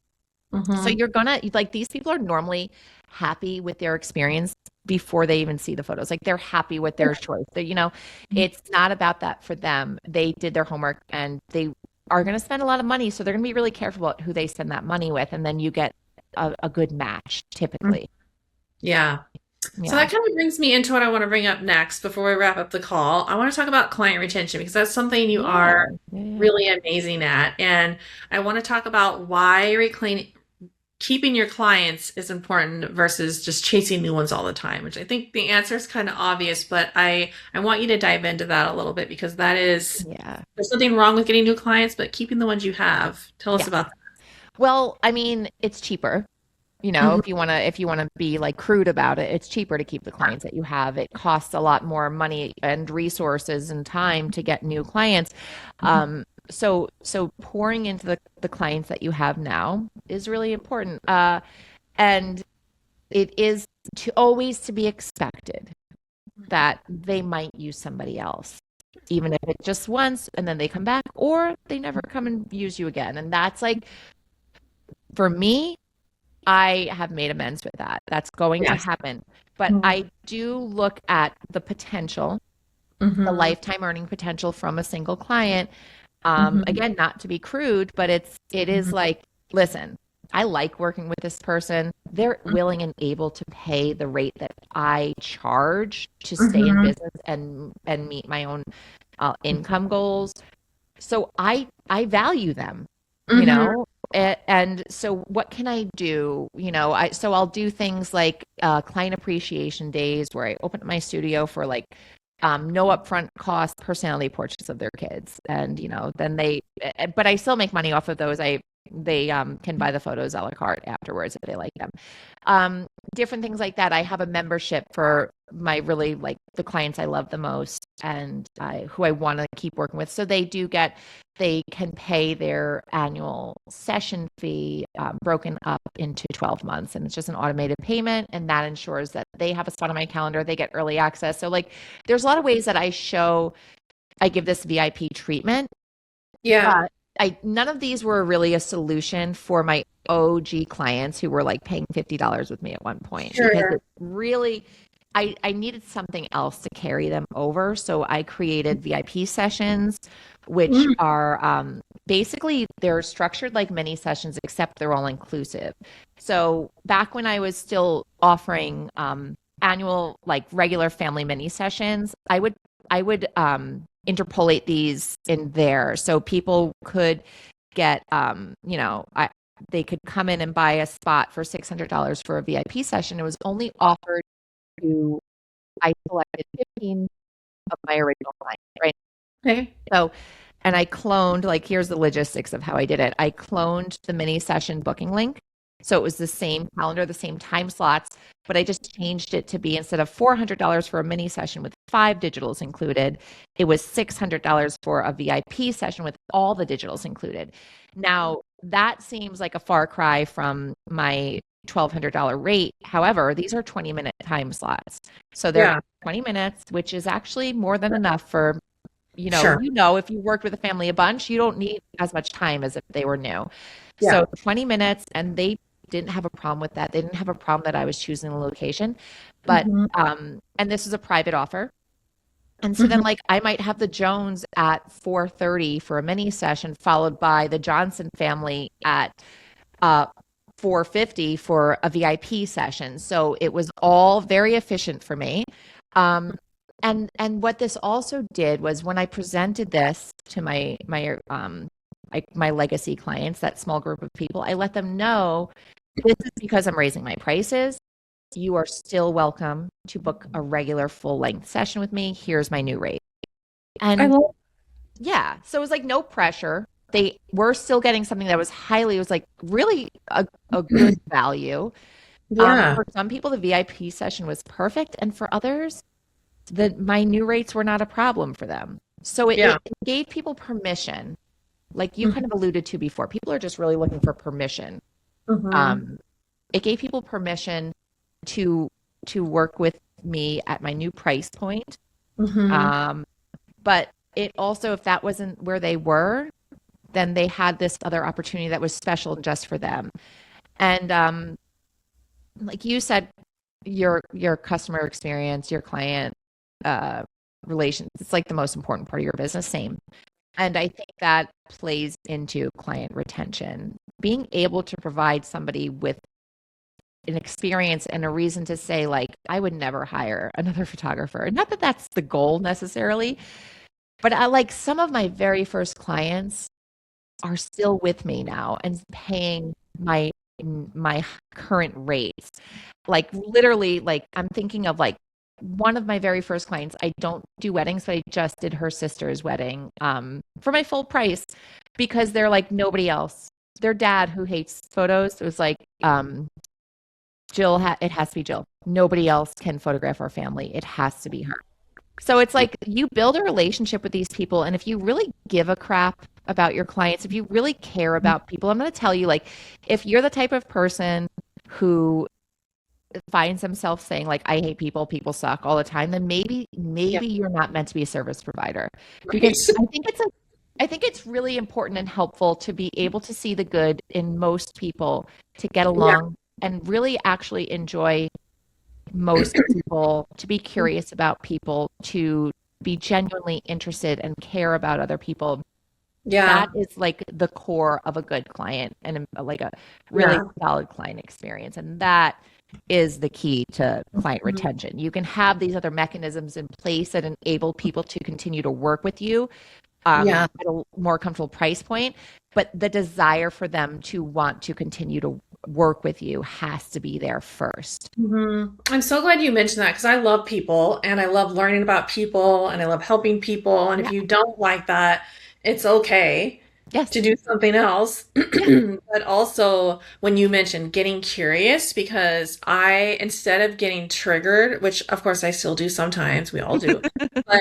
So Mhm. you're gonna like these people are normally happy with their experience before they even see the photos. Like they're happy with their choice. It's not about that for them. They did their homework and they are going to spend a lot of money. So they're going to be really careful about who they spend that money with. And then you get a good match Mhm. typically. Yeah. So Yeah. that kind of brings me into what I want to bring up next before we wrap up the call. I want to talk about client retention because that's something you Yeah. are Yeah. Yeah. really amazing at. And I want to talk about why keeping your clients is important versus just chasing new ones all the time, which I think the answer is kind of obvious, but I want you to dive into that a little bit because Yeah. there's nothing wrong with getting new clients, but keeping the ones you have. Tell us Yeah. about Well, I mean, it's cheaper. that. If you want to be like crude about it, it's cheaper to keep the clients that you have. It costs a lot more money and resources and time to get new clients. Mhm. So pouring into the clients that you have now is really important. And it is always to be expected that they might use somebody else, even if it's just once and then they come back, or they never come and use you again. And that's like, for me, I have made amends with that. That's going to Yes. happen. But Mhm. I do look at the potential, the Mhm. lifetime earning potential from a single client. Mhm. Again, not to be crude, but it is Mhm. like, listen, I like working with this person. They're willing and able to pay the rate that I charge to stay in Mhm. business and meet my own income goals. So I value them, you Mhm. know. And so what can I do? I'll do things like client appreciation days where I open up my studio for like no upfront cost personality portraits of their kids. And, then but I still make money off of those. They can buy the photos a la carte afterwards if they like them. Um, Different things like that. I have a membership for my really like the clients I love the most and who I want to keep working with. So they can pay their annual session fee broken up into 12 months. And it's just an automated payment. And that ensures that they have a spot on my calendar. They get early access. So, like, there's a lot of ways that I give this VIP treatment, Yeah. but none of these were really a solution for my OG clients who were like paying $50 with me at one point because Sure. it really I needed something else to carry them over. So I created VIP sessions, which Mm. are basically they're structured like mini sessions, except they're all inclusive. So back when I was still offering annual like regular family mini sessions, I would interpolate these in there so people could get, they could come in and buy a spot for $600 for a VIP session. It was only offered to, I selected 15 of my original clients, right? Okay. So, and I cloned, like, here's the logistics of how I did it. I cloned the mini session booking link. So it was the same calendar, the same time slots, but I just changed it to be, instead of $400 for a mini session with 5 digitals included, it was $600 for a VIP session with all the digitals included. Now, that seems like a far cry from my $1,200 rate. However, these are 20-minute time slots. So they're Yeah. 20 minutes, which is actually more than enough for, Sure. if you worked with a family a bunch, you don't need as much time as if they were new. Yeah. So 20 minutes, and they didn't have a problem with that. They didn't have a problem that I was choosing the location. But Mm-hmm. and this is a private offer. And so then, Mm-hmm. like, I might have the Jones at 4:30 for a mini session, followed by the Johnson family at 4:50 for a VIP session. So it was all very efficient for me. And what this also did was, when I presented this to my legacy clients, that small group of people, I let them know, this is because I'm raising my prices. You are still welcome to book a regular full length session with me. Here's my new rate. I And love. yeah, so it was like no pressure. They were still getting something that was it was like really a good value. Yeah. For some people, the VIP session was perfect. And for others, my new rates were not a problem for them. So Yeah. it gave people permission, like you kind Mm-hmm. of alluded to before. People are just really looking for permission. Mm-hmm. Um, it gave people permission to work with me at my new price point. Mm-hmm. Um, but it also, if that wasn't where they were, then they had this other opportunity that was special just for them. And like you said, your customer experience, your client uh, relations, it's like the most important part of your business. Same. And I think that plays into client retention. Being able to provide somebody with an experience and a reason to say, like, I would never hire another photographer. Not that that's the goal necessarily, but I, like, some of my very first clients are still with me now and paying my current rates. Like, literally, like, I'm thinking of, like, one of my very first clients. I don't do weddings, but I just did her sister's wedding for my full price, because they're like, nobody else. Their dad, who hates photos, was like, it has to be Jill. Nobody else can photograph our family. It has to be her. So it's like, you build a relationship with these people. And if you really give a crap about your clients, if you really care about people, I'm going to tell you, like, if you're the type of person who finds themselves saying, like, I hate people, people suck all the time, then maybe Yeah. you're not meant to be a service provider. Because Right. I think it's really important and helpful to be able to see the good in most people, to get Yeah. along and really actually enjoy most people, to be curious about people, to be genuinely interested and care about other people. That Yeah. is like the core of a good client, and like a really Yeah. solid client experience. And that is the key to client Mhm. retention. You can have these other mechanisms in place that enable people to continue to work with you Yeah. at a more comfortable price point, but the desire for them to want to continue to work with you has to be there first. I'm so glad you mentioned that because I love people and I love learning about people and I love helping people. And if Yeah. you don't like that, it's okay Yes. to do something else. Yeah. But also, when you mentioned getting curious, because instead of getting triggered, which of course I still do sometimes, we all do, but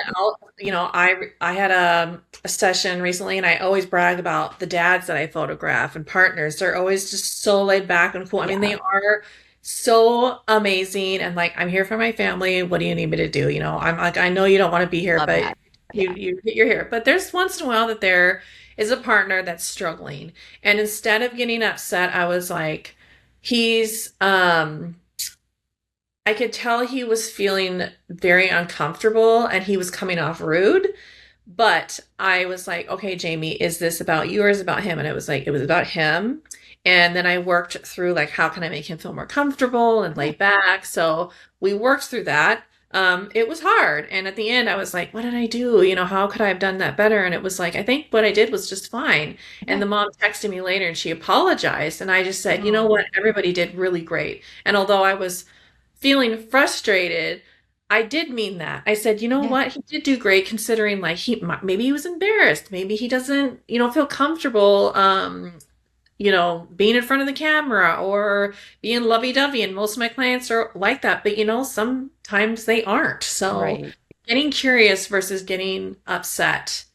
I had a session recently and I always brag about the dads that I photograph and partners. They're always just so laid back and cool. I mean, Yeah. they are so amazing and like, I'm here for my family. What do you need me to do? I'm like, I know you don't want to be here, Love but that. Yeah. you're here. But there's once in a while that there is a partner that's struggling. And instead of getting upset, I was like, he's I could tell he was feeling very uncomfortable and he was coming off rude. But I was like, okay, Jamie, is this about you or is it about him? And it was like, it was about him. And then I worked through like, how can I make him feel more comfortable and Yeah. laid back? So we worked through that. it was hard. And at the end, I was like, what did I do? How could I have done that better? And it was like, I think what I did was just fine. And Yeah. the mom texted me later and she apologized. And I just said, you know Oh, what? Everybody did really great. And although I was feeling frustrated, I did mean that. I said, you know yeah. what? He did do great considering like maybe he was embarrassed. Maybe he doesn't, feel comfortable being in front of the camera or being lovey-dovey. And most of my clients are like that, but sometimes they aren't. So Right. getting curious versus getting upset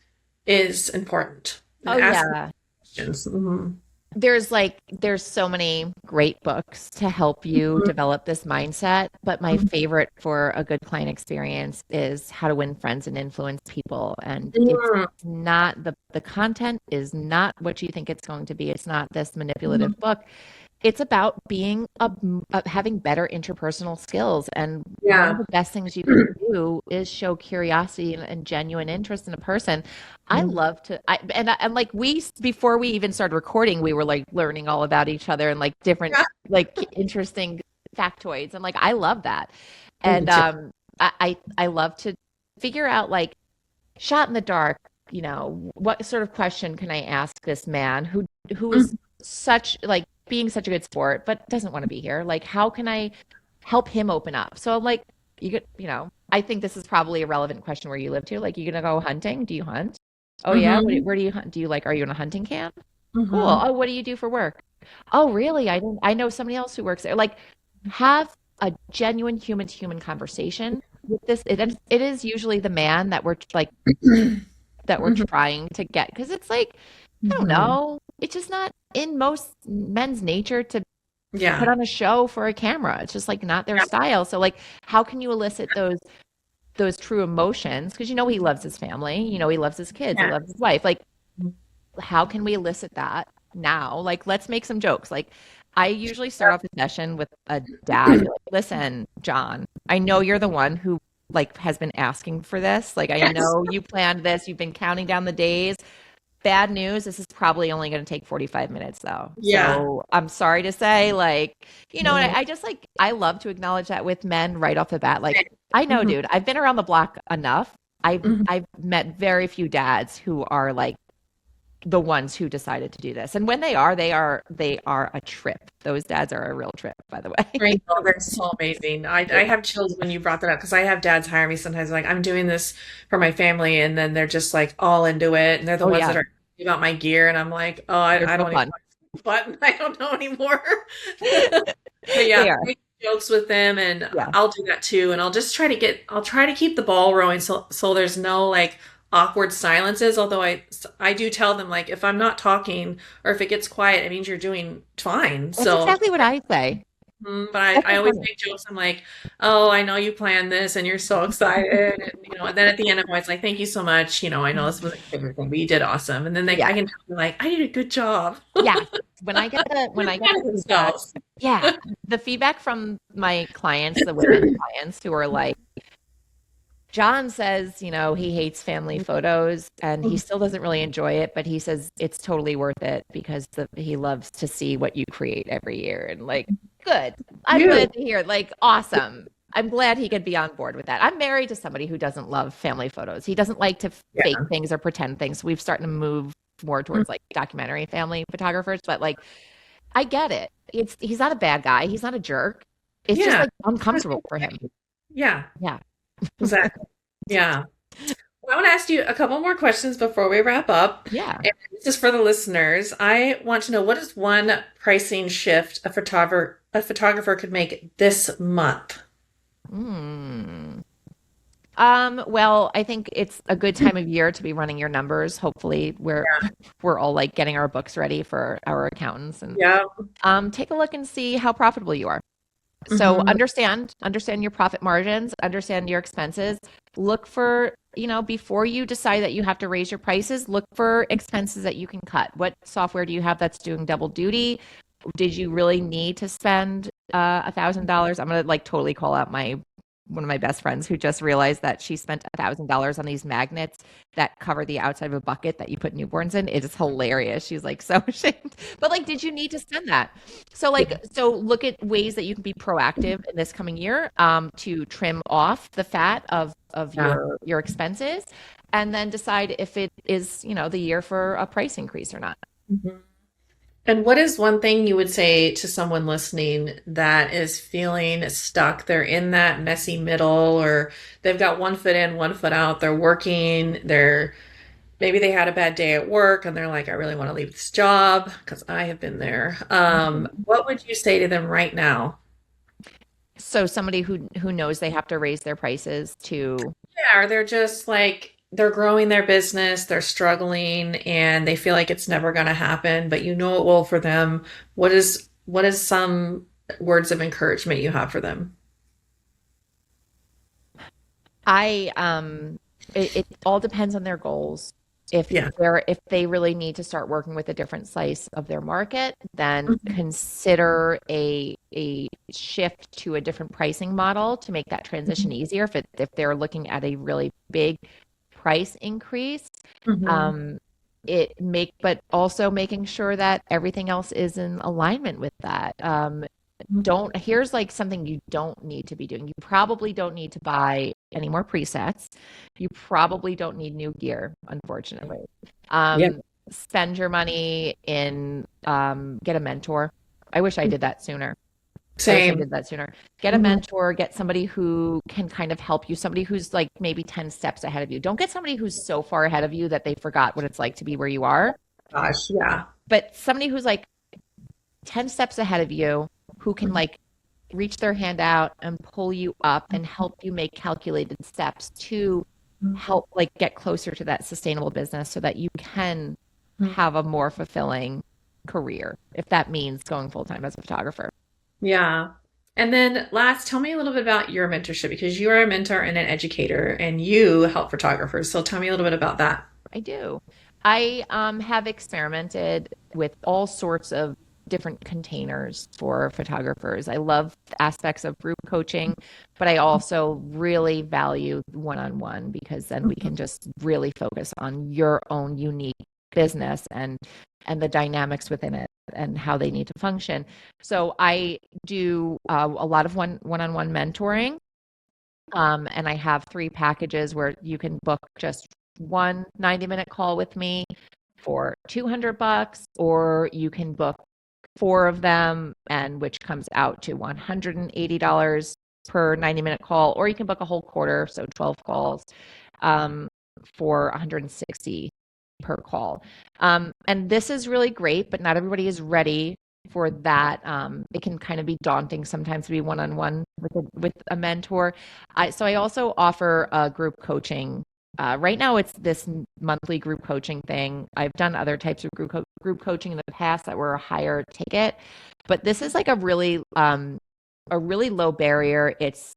is important. And Oh, asking yeah. questions. Mhm. There's so many great books to help you develop this mindset, but my Mhm. favorite for a good client experience is How to Win Friends and Influence People. And it's Mhm. not the content is not what you think it's going to be. It's not this Mhm. manipulative book. It's about being having better interpersonal skills. And one of Yeah. the best things you can do is show curiosity and genuine interest in a person. I Mhm. love to, and like before we even started recording, we were like learning all about each other and like different, Yeah. like interesting factoids. And like, I love that. Me And, too. I love to figure out like shot in the dark, what sort of question can I ask this man who is Mhm. such like being such a good sport but doesn't want to be here? Like how can I help him open up? So like I think this is probably a relevant question where you live too. Like you gonna go hunting? Do you hunt? Oh yeah, Mhm. where do you hunt? Do you like are you in a hunting camp? Cool. Mhm. Oh, what do you do for work? Oh, really? I know somebody else who works there. Like have a genuine human to human conversation with this. It is usually the man that we're like that we're Mhm. trying to get because it's like I don't Mhm. know, it's just not in most men's nature to put Yeah. on a show for a camera. It's just like not their Yeah. style. So like how can you elicit those true emotions? Because he loves his family, he loves his kids, he Yeah. loves his wife. Like how can we elicit that now? Like let's make some jokes. Like I usually start off a session with a dad. Be like, listen, John, I know you're the one who like has been asking for this. Like I Yes. know you planned this. You've been counting down the days. Bad news, this is probably only going to take 45 minutes though. Yeah. So I'm sorry to say, like, and Mhm. I just like, I love to acknowledge that with men right off the bat. Like, I know, Mhm. dude, I've been around the block enough. Mhm. I've met very few dads who are like the ones who decided to do this. And when they are a trip. Those dads are a real trip, by the I way. know, they're so amazing. I have chills when you brought that up because I have dads hire me sometimes like I'm doing this for my family and then they're just like all into it and they're the Oh ones yeah, that are about my gear and I'm like, oh, they're I so don't even fun. know the button. I don't know anymore. But yeah, They are. make jokes with them and Yeah. I'll do that too and I'll try to keep the ball rolling so there's no like awkward silences although I do tell them like if I'm not talking or if it gets quiet it means you're doing fine. That's So exactly what I say. But I That's so always funny. make jokes. I'm like, oh, I know you planned this and you're so excited. And then at the end, I'm always like, thank you so much. I know this wasn't your favorite thing, but you did awesome. And then I Yeah. can tell them like, I did a good job. Yes. When They're I get proud the of feedback, themselves. yeah, the feedback from my clients, the women clients who are like, John says, he hates family photos and he still doesn't really enjoy it, but he says it's totally worth it because he loves to see what you create every year. And like, good. I'm You. glad to hear. Like, awesome. I'm glad he could be on board with that. I'm married to somebody who doesn't love family photos. He doesn't like to fake Yeah. things or pretend things. We've started to move more towards like documentary family photographers, but like I get it. He's not a bad guy. He's not a jerk. It's just Yeah. like uncomfortable for him. Yeah. Yeah. Exactly. Yeah. Well, I want to ask you a couple more questions before we wrap up. Yeah. And this is for the listeners. I want to know what is one pricing shift a photographer could make this month? Mm. Well, I think it's a good time of year to be running your numbers. Hopefully, we're all like getting our books ready for our accountants and Yeah. take a look and see how profitable you are. So Hmm. understand your profit margins, understand your expenses. Look for, before you decide that you have to raise your prices, look for expenses that you can cut. What software do you have that's doing double duty? Did you really need to spend $1,000? I'm gonna like totally call out one of my best friends who just realized that she spent $1,000 on these magnets that cover the outside of a bucket that you put newborns in. It is hilarious. She's like so ashamed. But like, did you need to spend that? So like, so look at ways that you can be proactive in this coming year to trim off the fat of Yeah. your expenses, and then decide if it is, the year for a price increase or not. Mhm. And what is one thing you would say to someone listening that is feeling stuck? They're in that messy middle, or they've got one foot in, one foot out. They're working, maybe they had a bad day at work and they're like, I really want to leave this job because I have been there. What would you say to them right now? So somebody who knows they have to raise their prices to Yeah, or they're just like they're growing their business, they're struggling, and they feel like it's never going to happen, but you know it will for them. What is some words of encouragement you have for them? I it all depends on their goals. Yeah. If they really need to start working with a different slice of their market, then Mhm. consider a shift to a different pricing model to make that transition easier. If they're looking at a really big price increase, Mhm. um, but also making sure that everything else is in alignment with that. Don't Here's like something you don't need to be doing. You probably don't need to buy any more presets. You probably don't need new gear, unfortunately. Yeah. Spend your money in get a mentor. I wish I did that sooner. I wish I Same. did that sooner. Get a Mhm. mentor, get somebody who can kind of help you, somebody who's like maybe 10 steps ahead of you. Don't get somebody who's so far ahead of you that they forgot what it's like to be where you are, Gosh, yeah. but somebody who's like 10 steps ahead of you who can Mhm. like reach their hand out and pull you up and help you make calculated steps to help like get closer to that sustainable business so that you can Mhm. have a more fulfilling career, if that means going full time as a photographer. Yeah. And then last, tell me a little bit about your mentorship because you are a mentor and an educator and you help photographers. So tell me a little bit about that. I do. I have experimented with all sorts of different containers for photographers. I love aspects of group coaching, but I also really value one-on-one because then we can just really focus on your own unique business and the dynamics within it and how they need to function. So I do a lot of one-on-one mentoring. And I have 3 packages where you can book just one 90-minute call with me for $200, or you can book 4 of them, and which comes out to $180 per 90-minute call, or you can book a whole quarter, so 12 calls, um, for 160 per call. And this is really great, but not everybody is ready for that. It can kind of be daunting sometimes to be one-on-one with a mentor. So I also offer group coaching. Right now, it's this monthly group coaching thing. I've done other types of group coaching in the past that were a higher ticket, but this is like a really low barrier. It's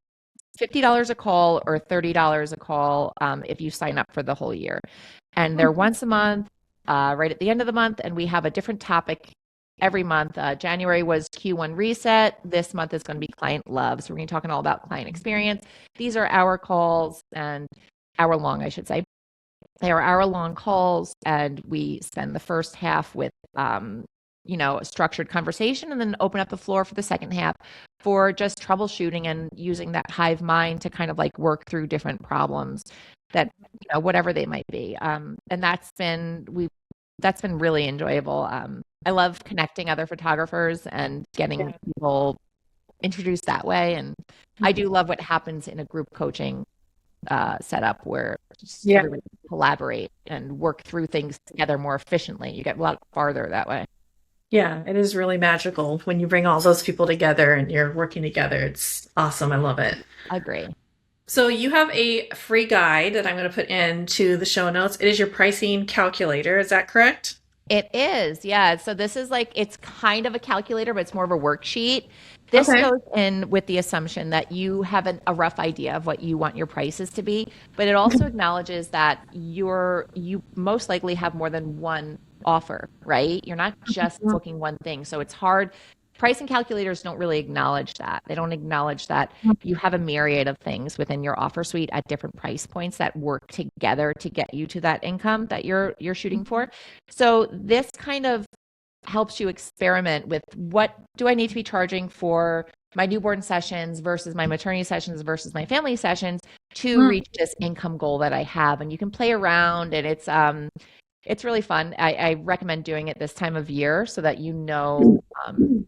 $50 a call or $30 a call if you sign up for the whole year. And they're once a month, right at the end of the month, and we have a different topic every month. January was Q1 reset. This month is going to be client love. So we're going to be talking all about client experience. These are hour calls and hour long, I should say. They are hour-long calls, and we spend the first half with, a structured conversation, and then open up the floor for the second half for just troubleshooting and using that hive mind to kind of like work through different problems that, whatever they might be. And that's been really enjoyable. I love connecting other photographers and getting Yeah. people introduced that way. And I do love what happens in a group coaching setup where just Yeah. everybody can collaborate and work through things together more efficiently. You get a lot farther that way. Yeah, it is really magical when you bring all those people together and you're working together. It's awesome. I love it. Agree. So you have a free guide that I'm going to put into the show notes. It is your pricing calculator. Is that correct? It is, yeah. So this is like, it's kind of a calculator, but it's more of a worksheet. This Okay. goes in with the assumption that you have a rough idea of what you want your prices to be, but it also acknowledges that you most likely have more than one offer, right? You're not just booking one thing. So it's hard pricing calculators don't really acknowledge that. They don't acknowledge that you have a myriad of things within your offer suite at different price points that work together to get you to that income that you're shooting for. So this kind of helps you experiment with, what do I need to be charging for my newborn sessions versus my maternity sessions versus my family sessions to reach this income goal that I have. And you can play around, and it's really fun. I recommend doing it this time of year so that you know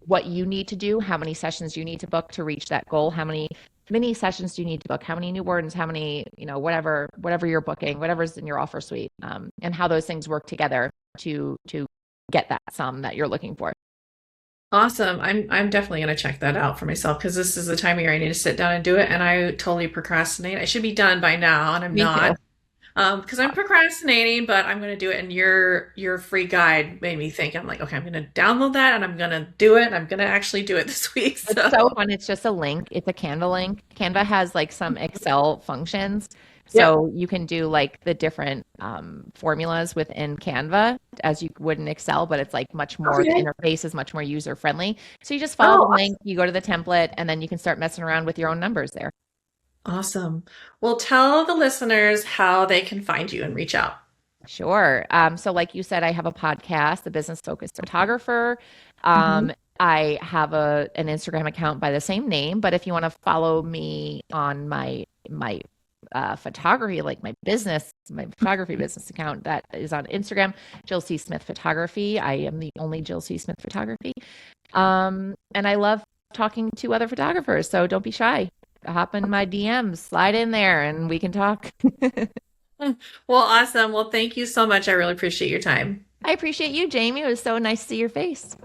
what you need to do, how many sessions you need to book to reach that goal, how many mini sessions do you need to book, how many newborns, how many, whatever you're booking, whatever's in your offer suite, and how those things work together to get that sum that you're looking for. Awesome. I'm definitely going to check that out for myself because this is the time of year I need to sit down and do it. And I totally procrastinate. I should be done by now, and I'm Me too. not. Because I'm procrastinating, but I'm going to do it. And your free guide made me think. I'm like, okay, I'm going to download that and I'm going to do it. And I'm going to actually do it this week. It's so fun. It's just a link. It's a Canva link. Canva has like some Excel functions. Yep. So you can do like the different formulas within Canva as you would in Excel, but it's like much more, the Okay. interface is much more user friendly. So you just follow Oh, the link, you go to the template, and then you can start messing around with your own numbers there. awesome. Well, tell the listeners how they can find you and reach out. Sure. So like you said, I have a podcast, the Business Focused Photographer. Mhm. I have an Instagram account by the same name, but if you want to follow me on my photography, like my photography business account that is on Instagram, Jill C. Smith Photography. I am the only Jill C. Smith Photography. And I love talking to other photographers. So don't be shy. Hop in my DMs, slide in there, and we can talk. Well, awesome. Well, thank you so much. I really appreciate your time. I appreciate you, Jamie. It was so nice to see your face.